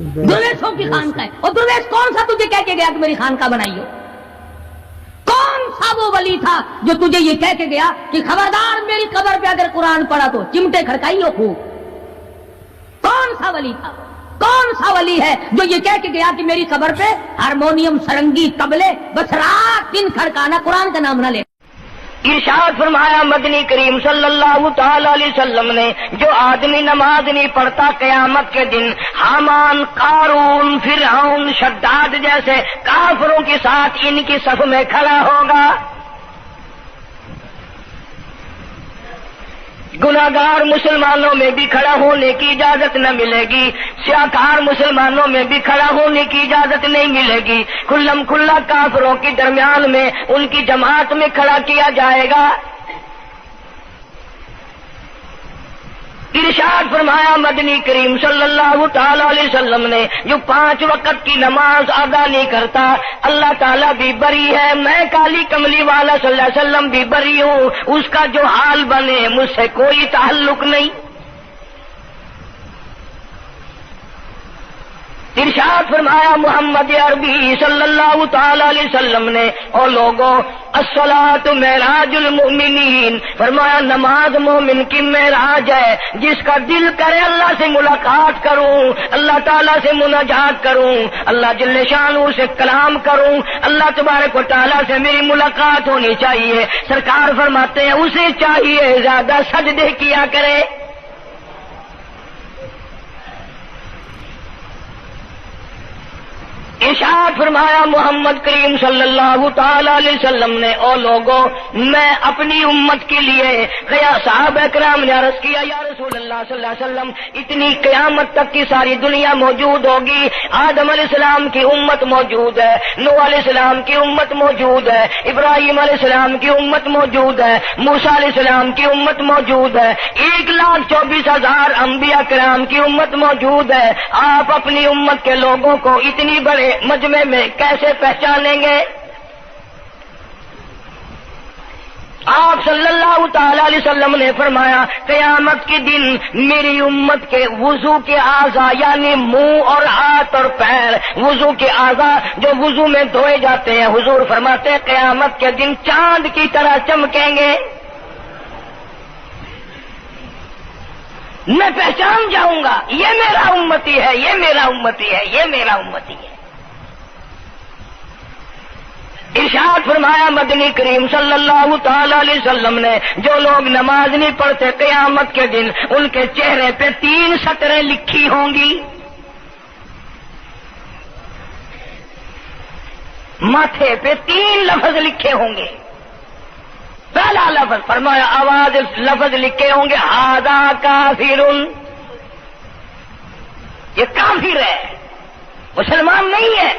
درویشوں کی خانقاہ ہے، اور درویش کون سا تجھے کہہ کے گیا کہ میری خانقاہ بنائی ہو؟ کون سا وہ ولی تھا جو تجھے یہ کہہ کے گیا کہ خبردار میری قبر پہ اگر قرآن پڑھا تو چمٹے کھڑکائی ہو خوب؟ کون سا ولی تھا؟ کون سا ولی ہے جو یہ کہہ کے گیا کہ میری قبر پہ ہارمونیم سرنگی طبلے بس رات دن کھڑکانا، قرآن کا نام نہ لے؟ ارشاد فرمایا مدنی کریم صلی اللہ تعالی علیہ وسلم نے، جو آدمی نماز نہیں پڑھتا قیامت کے دن حامان، قارون، فرعون، شداد جیسے کافروں کے ساتھ ان کی صف میں کھڑا ہوگا۔ گناہگار مسلمانوں میں بھی کھڑا ہونے کی اجازت نہ ملے گی، سیاکار مسلمانوں میں بھی کھڑا ہونے کی اجازت نہیں ملے گی، کھلم کھلا کافروں کے درمیان میں ان کی جماعت میں کھڑا کیا جائے گا۔ ارشاد فرمایا مدنی کریم صلی اللہ تعالی علیہ وسلم نے، جو 5 وقت کی نماز ادا نہیں کرتا اللہ تعالیٰ بھی بری ہے، میں کالی کملی والا صلی اللہ علیہ وسلم بھی بری ہوں، اس کا جو حال بنے مجھ سے کوئی تعلق نہیں۔ ارشاد فرمایا محمد عربی صلی اللہ تعالی علیہ وسلم نے، اور لوگوں الصلاۃ معراج المؤمنین، فرمایا نماز مومن کی معراج ہے، جس کا دل کرے اللہ سے ملاقات کروں، اللہ تعالیٰ سے مناجات کروں، اللہ جل شانہ سے کلام کروں، اللہ تبارک و تعالیٰ سے میری ملاقات ہونی چاہیے۔ سرکار فرماتے ہیں اسے چاہیے زیادہ سجدے کیا کرے۔ ارشاد فرمایا محمد کریم صلی اللہ تعالی علیہ وسلم نے، او لوگوں میں اپنی امت کے لیے صحابہ کرام نے عرض کیا یا رسول اللہ صلی اللہ علیہ وسلم اتنی قیامت تک کی ساری دنیا موجود ہوگی، آدم علیہ السلام کی امت موجود ہے، نوح علیہ السلام کی امت موجود ہے، ابراہیم علیہ السلام کی امت موجود ہے، موسیٰ علیہ السلام کی امت موجود ہے، 1,24,000 انبیاء کرام کی امت موجود ہے، آپ اپنی امت کے لوگوں کو اتنی بڑے مجمع میں کیسے پہچانیں گے؟ آپ صلی اللہ تعالی علیہ وسلم نے فرمایا قیامت کے دن میری امت کے وضو کے اعضاء یعنی منہ اور ہاتھ اور پیر، وضو کے اعضاء جو وضو میں دھوئے جاتے ہیں، حضور فرماتے ہیں قیامت کے دن چاند کی طرح چمکیں گے، میں پہچان جاؤں گا یہ میرا امتی ہے، یہ میرا امتی ہے، یہ میرا امتی ہے۔ ارشاد فرمایا مدنی کریم صلی اللہ تعالی علیہ وسلم نے، جو لوگ نماز نہیں پڑھتے قیامت کے دن ان کے چہرے پہ 3 سطریں لکھی ہوں گی، ماتھے پہ 3 لفظ لکھے ہوں گے۔ پہلا لفظ فرمایا آواز لفظ لکھے ہوں گے ھذا کافر، یہ کافر ہے، مسلمان نہیں ہے،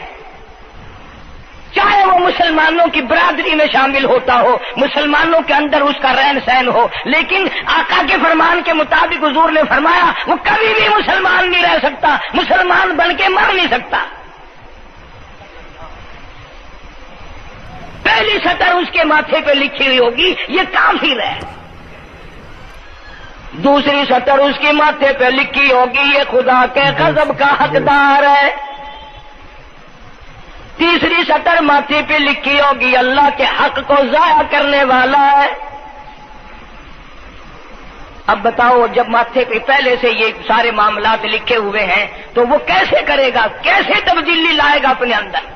چاہے وہ مسلمانوں کی برادری میں شامل ہوتا ہو، مسلمانوں کے اندر اس کا رہن سہن ہو، لیکن آقا کے فرمان کے مطابق حضور نے فرمایا وہ کبھی بھی مسلمان نہیں رہ سکتا، مسلمان بن کے مر نہیں سکتا۔ پہلی سطر اس کے ماتھے پہ لکھی ہوئی ہوگی یہ کافر ہے، دوسری سطر اس کے ماتھے پہ لکھی ہوگی یہ خدا کے غضب کا حقدار ہے، تیسری سطر ماتھے پہ لکھی ہوگی اللہ کے حق کو ضائع کرنے والا ہے۔ اب بتاؤ جب ماتھے پہ پہلے سے یہ سارے معاملات لکھے ہوئے ہیں تو وہ کیسے کرے گا، کیسے تبدیلی لائے گا اپنے اندر؟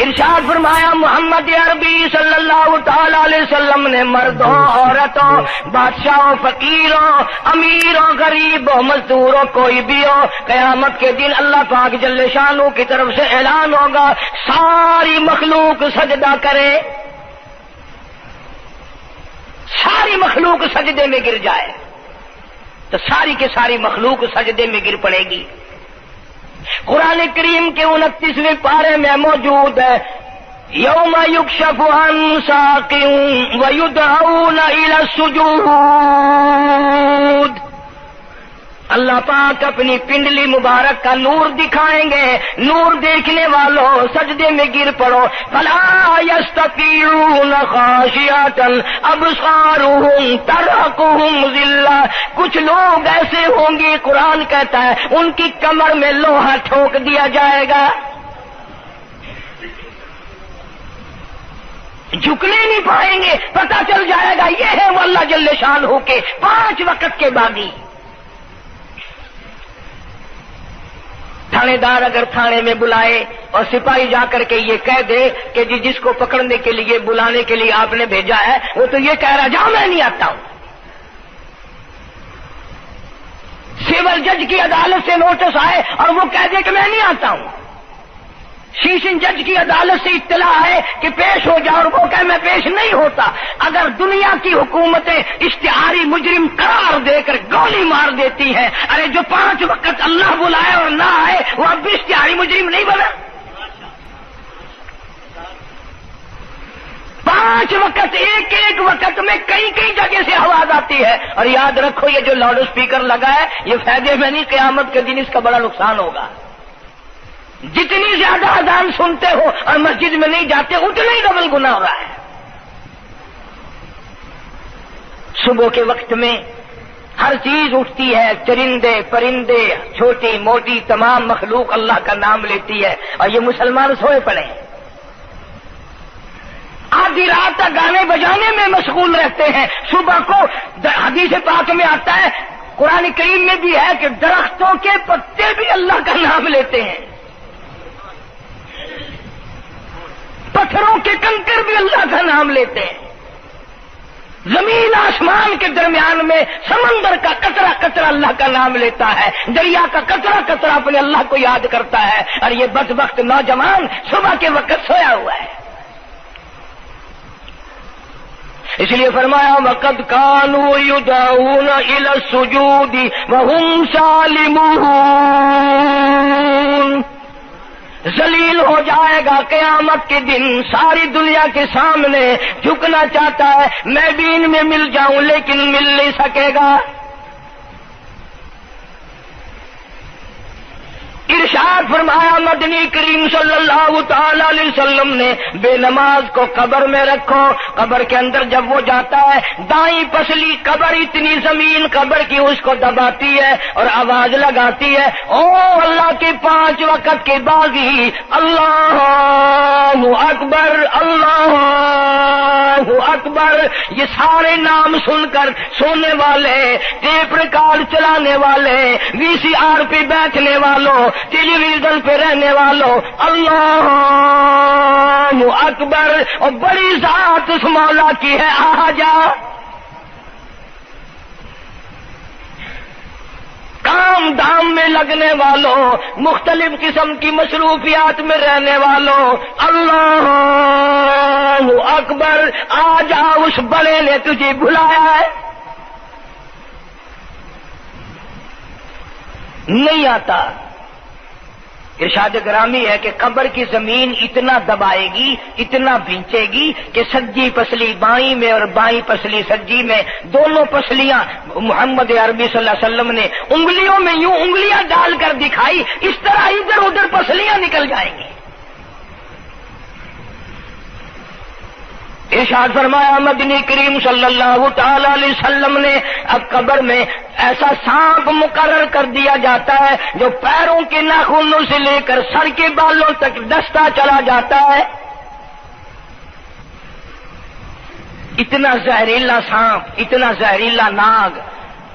ارشاد فرمایا محمد عربی صلی اللہ تعالی علیہ وسلم نے، مردوں عورتوں بادشاہوں فقیروں امیروں غریبوں مزدوروں کوئی بھی ہو، قیامت کے دن اللہ پاک جل شانہ کی طرف سے اعلان ہوگا ساری مخلوق سجدہ کرے، ساری مخلوق سجدے میں گر جائے، تو ساری کی ساری مخلوق سجدے میں گر پڑے گی۔ قرآن کریم کے 29ویں پارے میں موجود ہے یوم یکشف عن ساق ویدعون الی السجود، اللہ پاک اپنی پنڈلی مبارک کا نور دکھائیں گے. نور دیکھنے والوں سجدے میں گر پڑو. فلا یستطیعون خاشعۃ ابصارهم ترهقهم ذلہ. کچھ لوگ ایسے ہوں گے قرآن کہتا ہے ان کی کمر میں لوہا ٹھوک دیا جائے گا, جھکنے نہیں پائیں گے. پتہ چل جائے گا یہ ہے وہ اللہ جل شانہ کے 5 وقت کے باغی. تھانے دار اگر تھانے میں بلائے اور سپاہی جا کر کے یہ کہہ دے کہ جی جس کو پکڑنے کے لیے بلانے کے لیے آپ نے بھیجا ہے وہ تو یہ کہہ رہا جاؤ میں نہیں آتا ہوں. سول جج کی عدالت سے نوٹس آئے اور وہ کہہ دے کہ میں نہیں آتا ہوں. سیشن جج کی عدالت سے اطلاع ہے کہ پیش ہو جاؤ اور وہ کہے میں پیش نہیں ہوتا. اگر دنیا کی حکومتیں اشتہاری مجرم قرار دے کر گولی مار دیتی ہیں, ارے جو 5 وقت اللہ بلائے اور نہ آئے وہ اب بھی اشتہاری مجرم نہیں بنا. 5 وقت ایک وقت میں کئی جگہ سے آواز آتی ہے. اور یاد رکھو یہ جو لاؤڈ اسپیکر لگا ہے یہ فائدے میں نہیں, قیامت کے دن اس کا بڑا نقصان ہوگا. جتنی زیادہ اذان سنتے ہو اور مسجد میں نہیں جاتے اتنا ہی ڈبل گناہ ہو رہا ہے. صبح کے وقت میں ہر چیز اٹھتی ہے, چرندے پرندے چھوٹی موٹی تمام مخلوق اللہ کا نام لیتی ہے اور یہ مسلمان سوئے پڑے ہیں. آدھی رات تک گانے بجانے میں مشغول رہتے ہیں. صبح کو حدیث پاک میں آتا ہے, قرآن کریم میں بھی ہے کہ درختوں کے پتے بھی اللہ کا نام لیتے ہیں, پتھروں کے کنکر بھی اللہ کا نام لیتے ہیں. زمین آسمان کے درمیان میں سمندر کا قطرہ قطرہ اللہ کا نام لیتا ہے, دریا کا قطرہ قطرہ اپنے اللہ کو یاد کرتا ہے. اور یہ بدبخت نوجوان صبح کے وقت سویا ہوا ہے. اس لیے فرمایا وَقَدْ كَانُوا يُدْعَوْنَ إِلَى السُّجُودِ وَهُمْ سَالِمُونَ. ذلیل ہو جائے گا قیامت کے دن, ساری دنیا کے سامنے جھکنا چاہتا ہے میں بھی ان میں مل جاؤں لیکن مل نہیں سکے گا. ارشاد فرمایا مدنی کریم صلی اللہ تعالی علیہ وسلم نے بے نماز کو قبر میں رکھو. قبر کے اندر جب وہ جاتا ہے دائیں پسلی قبر اتنی زمین قبر کی اس کو دباتی ہے اور آواز لگاتی ہے او اللہ کے 5 وقت کے باغی اللہ اکبر اللہ اکبر. یہ سارے نام سن کر سونے والے, ٹیپ ریکارڈ چلانے والے, VCR پہ بیٹھنے والوں, ٹیلی ویژن پہ رہنے والوں اللہ اکبر. اور بڑی ذات اس مولا کی ہے آ جا. کام دام میں لگنے والوں, مختلف قسم کی مصروفیات میں رہنے والوں اللہ اکبر. آ جا, اس بڑے نے تجھے بلایا ہے. نہیں آتا. ارشاد گرامی ہے کہ قبر کی زمین اتنا دبائے گی, اتنا بھینچے گی کہ سجی پسلی بائیں میں اور بائیں پسلی سجی میں دونوں پسلیاں محمد عربی صلی اللہ علیہ وسلم نے انگلیوں میں یوں انگلیاں ڈال کر دکھائی, اس طرح ادھر ادھر پسلیاں نکل جائیں گی. ارشاد فرمایا مدنی کریم صلی اللہ تعالی علیہ وسلم نے اب قبر میں ایسا سانپ مقرر کر دیا جاتا ہے جو پیروں کے ناخنوں سے لے کر سر کے بالوں تک ڈستا چلا جاتا ہے. اتنا زہریلا سانپ, اتنا زہریلا ناگ.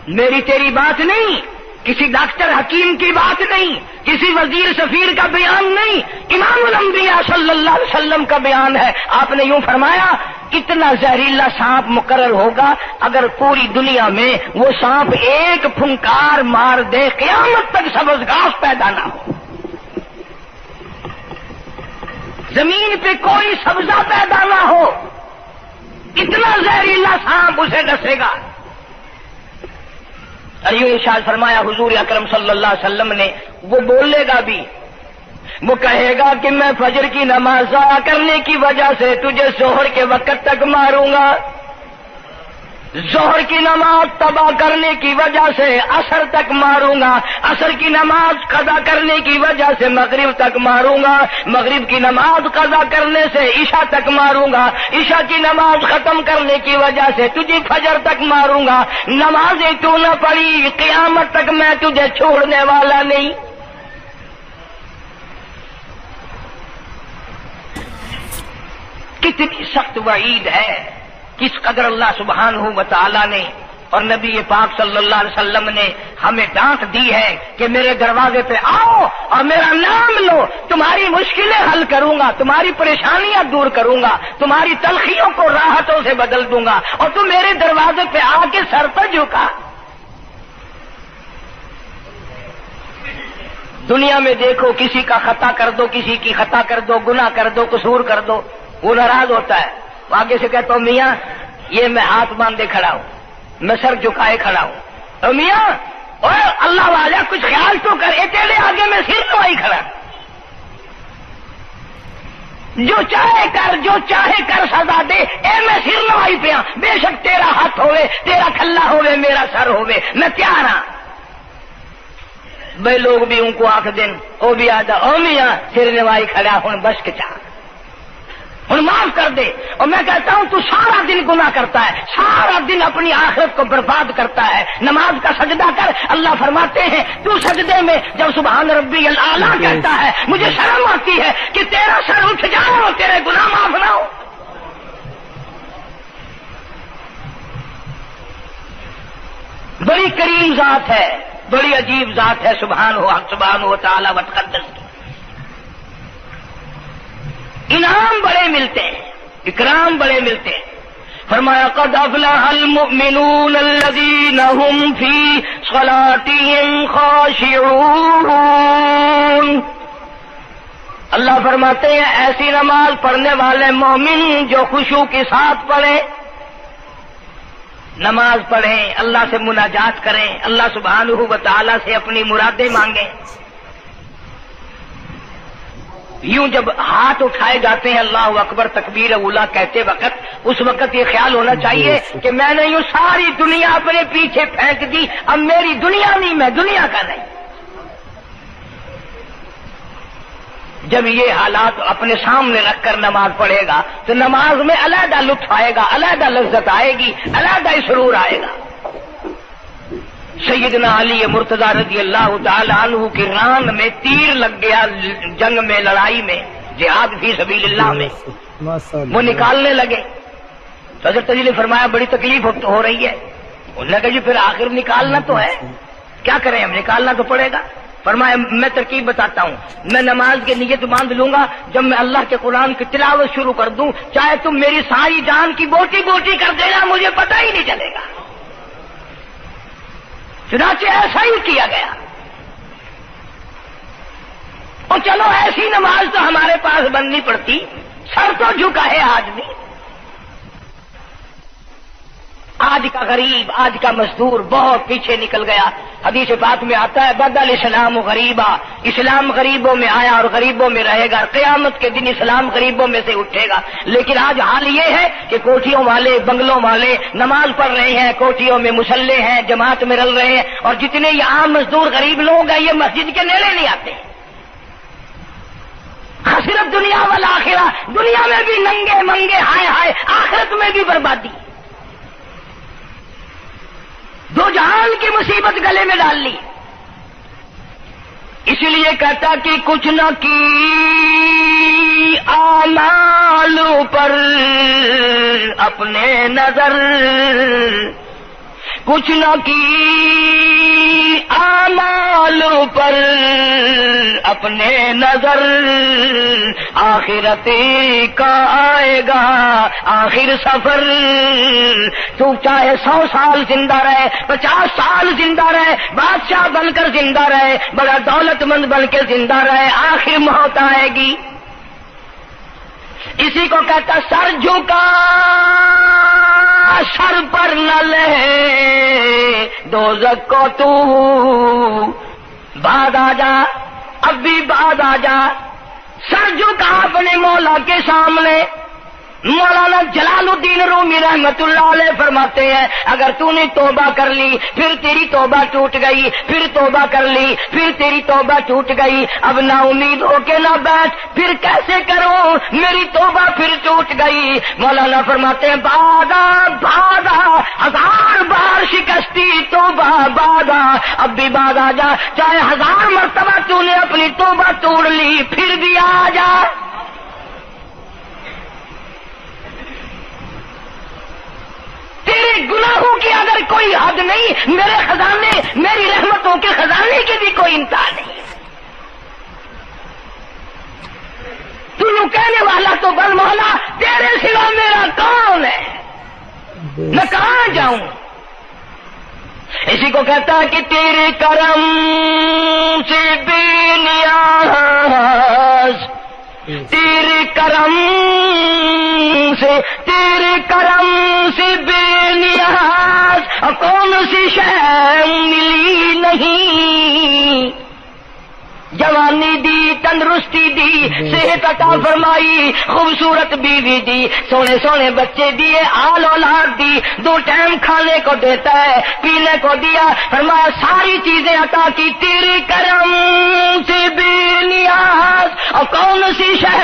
میری تیری بات نہیں, کسی ڈاکٹر حکیم کی بات نہیں, کسی وزیر سفیر کا بیان نہیں, امام الانبیاء صلی اللہ علیہ وسلم کا بیان ہے. آپ نے یوں فرمایا کتنا زہریلا سانپ مقرر ہوگا اگر پوری دنیا میں وہ سانپ ایک پھنکار مار دے قیامت تک سبز گھاس پیدا نہ ہو, زمین پہ کوئی سبزہ پیدا نہ ہو, اتنا زہریلا سانپ اسے ڈسے گا. ارے ارشاد فرمایا حضور اکرم صلی اللہ علیہ وسلم نے وہ بولے گا بھی, وہ کہے گا کہ میں فجر کی نماز ضائع کرنے کی وجہ سے تجھے ظہر کے وقت تک ماروں گا. ظہر کی نماز تباہ کرنے کی وجہ سے عصر تک ماروں گا، عصر کی نماز قضا کرنے کی وجہ سے مغرب تک ماروں گا، مغرب کی نماز قضا کرنے سے عشاء تک ماروں گا، عشاء کی نماز ختم کرنے کی وجہ سے تجھے فجر تک ماروں گا، نمازیں تو نہ پڑھی قیامت تک میں تجھے چھوڑنے والا نہیں۔ کتنی سخت وعید ہے، کس قدر اللہ سبحانہ و تعالی نے اور نبی پاک صلی اللہ علیہ وسلم نے ہمیں ڈانٹ دی ہے کہ میرے دروازے پہ آؤ اور میرا نام لو، تمہاری مشکلیں حل کروں گا، تمہاری پریشانیاں دور کروں گا، تمہاری تلخیوں کو راحتوں سے بدل دوں گا، اور تم میرے دروازے پہ آ کے سر پر جھکا۔ دنیا میں دیکھو، کسی کا خطا کر دو، کسی کی خطا کر دو، گناہ کر دو، قصور کر دو، وہ ناراض ہوتا ہے، وہ آگے سے کہتا ہوں میاں یہ میں ہاتھ باندھے کھڑا ہوں، میں سر جھکائے کھڑا ہوں، اور میاں اوے اللہ والا کچھ خیال تو کر، تیرے آگے میں سر نوائی کھڑا، جو چاہے کر، جو چاہے کر سزا دے، اے میں سر نوائی پہ ہاں، بے شک تیرا ہاتھ ہوئے، تیرا کھلا ہوئے، میرا سر ہوئے، میں تیار ہاں۔ بھائی لوگ بھی ان کو آخ دن وہ بھی آدھا او میاں سر نوائی کھڑا ہوں بس کے چاہ ہوں معاف کر دے، اور میں کہتا ہوں تو سارا دن گناہ کرتا ہے، سارا دن اپنی آخرت کو برباد کرتا ہے، نماز کا سجدہ کر، اللہ فرماتے ہیں تو سجدے میں جب سبحان ربی الاعلیٰ کہتا ہے مجھے شرم آتی ہے کہ تیرا سر اٹھ جائے اور تیرے گناہ معاف نہ ہو۔ بڑی کریم ذات ہے، بڑی عجیب ذات ہے سبحانہ و تعالی و تقدس کی، انعام بڑے ملتے ہیں، اکرام بڑے ملتے ہیں۔ فرمایا قد افلح المؤمنون الذین هم فی صلاتهم خاشعون، اللہ فرماتے ہیں ایسی نماز پڑھنے والے مومن جو خشوع کے ساتھ پڑھیں، نماز پڑھیں، اللہ سے مناجات کریں، اللہ سبحانہ و تعالی سے اپنی مرادیں مانگیں۔ یوں جب ہاتھ اٹھائے جاتے ہیں اللہ اکبر تکبیر اولا کہتے وقت، اس وقت یہ خیال ہونا چاہیے کہ میں نے یوں ساری دنیا اپنے پیچھے پھینک دی، اب میری دنیا نہیں، میں دنیا کا نہیں۔ جب یہ حالات اپنے سامنے رکھ کر نماز پڑھے گا تو نماز میں علیحدہ لطف آئے گا، علیحدہ لذت آئے گی، علیحدہ سرور آئے گا۔ سیدنا علی مرتضی رضی اللہ تعالی عنہ کی ران میں تیر لگ گیا، جنگ میں، لڑائی میں، جہاد فی سبیل اللہ میں، وہ نکالنے لگے تو حضرت علی نے فرمایا بڑی تکلیف ہو رہی ہے، انہوں نے کہا جی پھر آخر نکالنا تو ہے، کیا کریں ہم، نکالنا تو پڑے گا۔ فرمایا میں ترکیب بتاتا ہوں، میں نماز کی نیت باندھ لوں گا، جب میں اللہ کے قرآن کی تلاوت شروع کر دوں چاہے تم میری ساری جان کی بوٹی بوٹی کر دینا مجھے پتہ ہی نہیں چلے گا۔ چنانچہ ایسا ہی کیا گیا، اور چلو ایسی نماز تو ہمارے پاس بننی پڑتی، سر تو جھکا ہے آج بھی۔ آج کا غریب، آج کا مزدور بہت پیچھے نکل گیا۔ حدیث پاک میں آتا ہے بدل اسلام غریبا، اسلام غریبوں میں آیا اور غریبوں میں رہے گا، قیامت کے دن اسلام غریبوں میں سے اٹھے گا۔ لیکن آج حال یہ ہے کہ کوٹھیوں والے، بنگلوں والے نماز پڑھ رہے ہیں، کوٹھیوں میں مصلے ہیں، جماعت میں رل رہے ہیں، اور جتنے یہ عام مزدور غریب لوگ ہیں یہ مسجد کے نیڑے نہیں آتے۔ خسرت دنیا والآخرہ، دنیا میں بھی ننگے منگے ہائے ہائے، آخرت میں بھی بربادی، دو جہان کی مصیبت گلے میں ڈال لی۔ اس لیے کہتا کہ کچھ نہ کی اعمال پر اپنے نظر، کچھ نہ کی اعمال پر اپنے نظر، آخرت کا آئے گا آخر سفر۔ تو چاہے 100 سال زندہ رہے، 50 سال زندہ رہے، بادشاہ بن کر زندہ رہے، بڑا دولت مند بن کے زندہ رہے، آخر موت آئے گی۔ اسی کو کہتا سر جھکا سر پر نہ لے دوزخ کو تو، بعد آ جا، اب بھی بعد آ جا، سر جھکا اپنے مولا کے سامنے، مولانا جلال الدین رومی رحمت اللہ علیہ فرماتے ہیں اگر تو نے توبہ کر لی پھر تیری توبہ ٹوٹ گئی، پھر توبہ کر لی پھر تیری توبہ ٹوٹ گئی، اب نا امید ہو کے نہ بیٹھ، پھر کیسے کروں میری توبہ پھر ٹوٹ گئی۔ مولانا فرماتے ہیں بادا بادا 1000 بار شکستی توبہ بادا، اب بھی بادا جا، چاہے 1000 مرتبہ تو نے اپنی توبہ توڑ لی پھر بھی آ جا۔ تیرے گناہوں کی اگر کوئی حد نہیں، میرے خزانے، میری رحمتوں کے خزانے کی بھی کوئی انتہا نہیں۔ تو یوں کہنے والا تو بل مولا تیرے سوا میرا کون ہے، میں کہاں جاؤں؟ اسی کو کہتا ہے کہ تیرے کرم سے بے نیاز، تیرے کرم سے بے نیاز، اور کون سی شے ملی نہیں، جوانی دی، تندرستی دی، صحت عطا فرمائی، خوبصورت بیوی دی، سونے سونے بچے دیے، آل اولاد دی، 2 ٹائم کھانے کو دیتا ہے، پینے کو دیا، فرمایا ساری چیزیں عطا کی، تیرے کرم سے بے نیاز، اور کون سی شے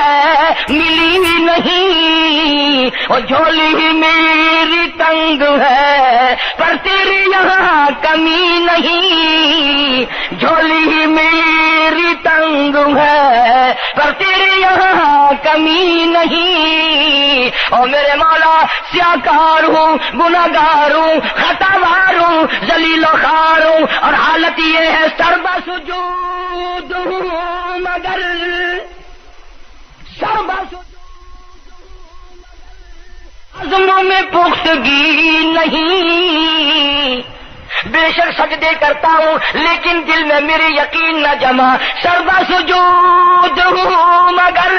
ملی نہیں، اور جھولی ہی میری تنگ ہے پر تیرے یہاں کمی نہیں، جھولی ہی میری تنگ ہے پر تیرے یہاں کمی نہیں، اور میرے مولا سیاکار ہوں، گناہگار ہوں، خطاوار ہوں، ذلیل و خوار ہوں، اور حالت یہ ہے سربا سجود ہوں مگر سربا عزموں میں پختگی نہیں، بے شک سجدے کرتا ہوں لیکن دل میں میرے یقین نہ جمع، سربا سجود ہوں مگر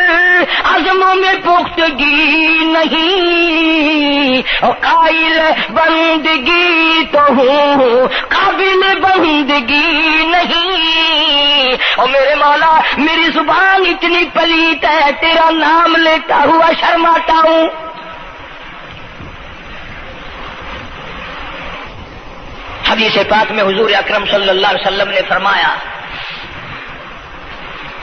عزموں میں پختگی نہیں، اور قائل بندگی تو ہوں قابل بندگی نہیں، اور میرے مولا میری زبان اتنی پلیت ہے تیرا نام لیتا ہوا شرماتا ہوں۔ حدیث پاک میں حضور اکرم صلی اللہ علیہ وسلم نے فرمایا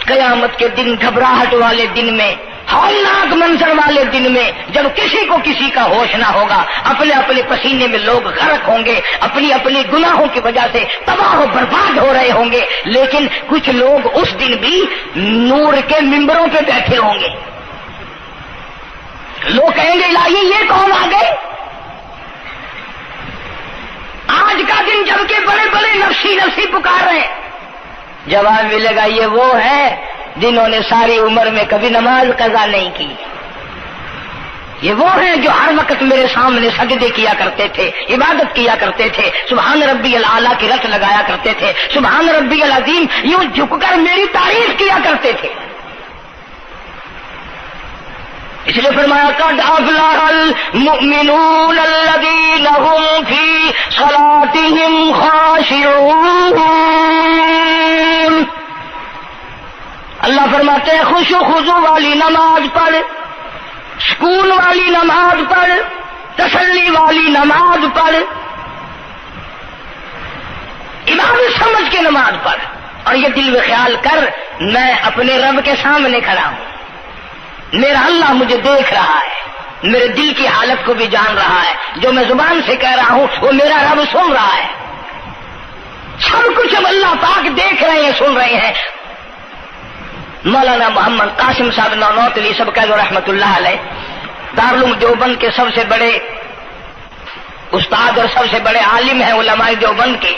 قیامت کے دن، گھبراہٹ والے دن میں، ہولناک منظر والے دن میں، جب کسی کو کسی کا ہوش نہ ہوگا، اپنے اپنے پسینے میں لوگ غرق ہوں گے، اپنی اپنی گناہوں کی وجہ سے تباہ و برباد ہو رہے ہوں گے، لیکن کچھ لوگ اس دن بھی نور کے ممبروں پہ بیٹھے ہوں گے، لوگ کہیں گے الہی یہ کون آ گئے؟ آج کا دن جبکہ بڑے بڑے نفسی نفسی پکار رہے ہیں، جواب ملے گا یہ وہ ہے جنہوں نے ساری عمر میں کبھی نماز قضا نہیں کی، یہ وہ ہیں جو ہر وقت میرے سامنے سجدے کیا کرتے تھے، عبادت کیا کرتے تھے، سبحان ربی الاعلیٰ کی رٹ لگایا کرتے تھے، سبحان ربی العظیم یوں جھک کر میری تعریف کیا کرتے تھے۔ اس لیے فرمایا قد افلح المؤمنون الذین هم فی صلاتهم خاشعون، اللہ فرماتے ہیں خوش و خضوع والی نماز پڑھ، سکون والی نماز پڑھ، تسلی والی نماز پڑھ، عبادت سمجھ کے نماز پڑھ، اور یہ دل میں خیال کر میں اپنے رب کے سامنے کھڑا ہوں، میرا اللہ مجھے دیکھ رہا ہے، میرے دل کی حالت کو بھی جان رہا ہے، جو میں زبان سے کہہ رہا ہوں وہ میرا رب سن رہا ہے، سب کچھ اب اللہ پاک دیکھ رہے ہیں، سن رہے ہیں۔ مولانا محمد قاسم صاحب نانوتوی سب کہہ دو رحمت اللہ علیہ، دارالعلوم دیوبند کے سب سے بڑے استاد اور سب سے بڑے عالم ہیں علماء دیوبند کے۔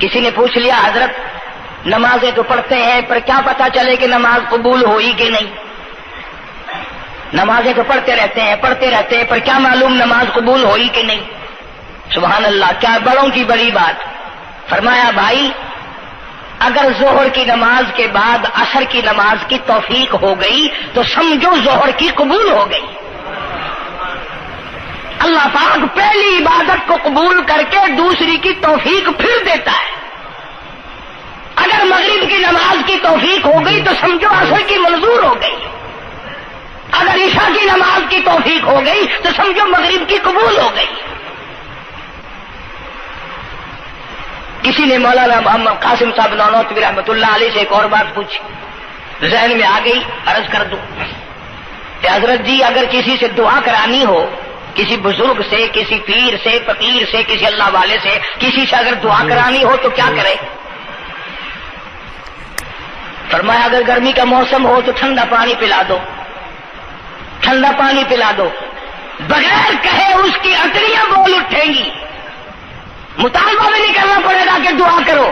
کسی نے پوچھ لیا حضرت نمازیں تو پڑھتے ہیں پر کیا پتا چلے کہ نماز قبول ہوئی کہ نہیں؟ نمازیں تو پڑھتے رہتے ہیں پر کیا معلوم نماز قبول ہوئی کہ نہیں؟ سبحان اللہ، کیا بڑوں کی بڑی بات۔ فرمایا بھائی اگر ظہر کی نماز کے بعد عصر کی نماز کی توفیق ہو گئی تو سمجھو ظہر کی قبول ہو گئی۔ اللہ پاک پہلی عبادت کو قبول کر کے دوسری کی توفیق پھر دیتا ہے۔ اگر مغرب کی نماز کی توفیق ہو گئی تو سمجھو عصر کی منظور ہو گئی، اگر عشاء کی نماز کی توفیق ہو گئی تو سمجھو مغرب کی قبول ہو گئی. کسی نے مولانا محمد قاسم صاحب نانوتوی رحمۃ اللہ علیہ سے ایک اور بات پوچھی, ذہن میں آ گئی, عرض کر دوں کہ حضرت جی اگر کسی سے دعا کرانی ہو, کسی بزرگ سے, کسی پیر سے, فقیر سے, کسی اللہ والے سے, کسی سے اگر دعا کرانی ہو تو کیا کرے؟ فرمایا اگر گرمی کا موسم ہو تو ٹھنڈا پانی پلا دو, ٹھنڈا پانی پلا دو, بغیر کہے اس کی اٹریاں بول اٹھیں گی, مطالبہ بھی نہیں کرنا پڑے گا کہ دعا کرو,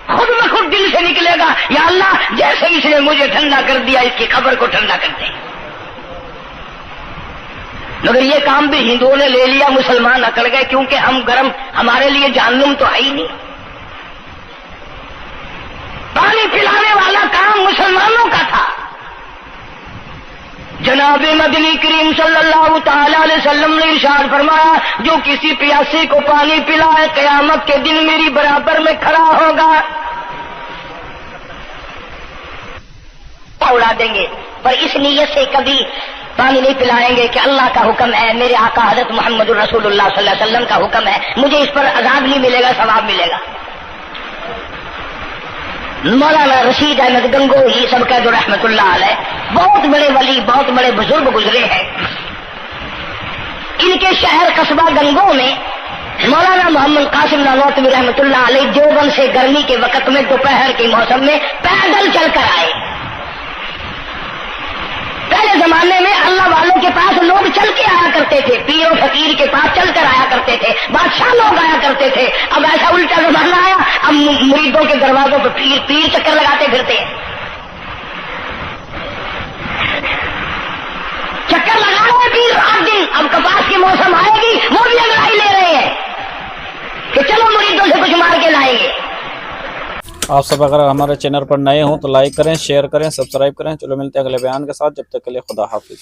خود بخود دل سے نکلے گا یا اللہ جیسے اس نے مجھے ٹھنڈا کر دیا اس کی قبر کو ٹھنڈا کر دے. مگر یہ کام بھی ہندوؤں نے لے لیا, مسلمان اکڑ گئے کیونکہ ہم گرم, ہمارے لیے جہنم تو ہے ہی نہیں. پانی پلانے والا کام مسلمانوں کا تھا. جناب مدنی کریم صلی اللہ تعالی علیہ وسلم نے ارشاد فرمایا جو کسی پیاسے کو پانی پلائے قیامت کے دن میری برابر میں کھڑا ہوگا. اڑا دیں گے پر اس نیت سے کبھی پانی نہیں پلائیں گے کہ اللہ کا حکم ہے, میرے آقا حضرت محمد الرسول اللہ صلی اللہ علیہ وسلم کا حکم ہے, مجھے اس پر عذاب نہیں ملے گا, ثواب ملے گا. مولانا رشید احمد گنگوہی سب کا جو رحمت اللہ علیہ, بہت بڑے ولی, بہت بڑے بزرگ گزرے ہیں. ان کے شہر قصبہ گنگو میں مولانا محمد قاسم نانوتوی رحمت اللہ علیہ دیوبند سے گرمی کے وقت میں دوپہر کے موسم میں پیدل چل کر آئے. پہلے زمانے میں اللہ والوں کے پاس لوگ چل کے آیا کرتے تھے, پیر و فقیر کے پاس چل کر آیا کرتے تھے, بادشاہ لوگ آیا کرتے تھے. اب ایسا الٹا زمانہ آیا, اب مریدوں کے دروازوں پہ پیر چکر لگاتے پھرتے ہیں. چکر لگا رہے پیر رات دن. اب کپاس کی موسم آئے گی وہ بھی انگڑائی لے رہے ہیں کہ چلو مریدوں سے کچھ مار کے لائیں گے. آپ سب اگر ہمارے چینل پر نئے ہوں تو لائک کریں, شیئر کریں, سبسکرائب کریں. چلو ملتے ہیں اگلے بیان کے ساتھ, جب تک کے لیے خدا حافظ.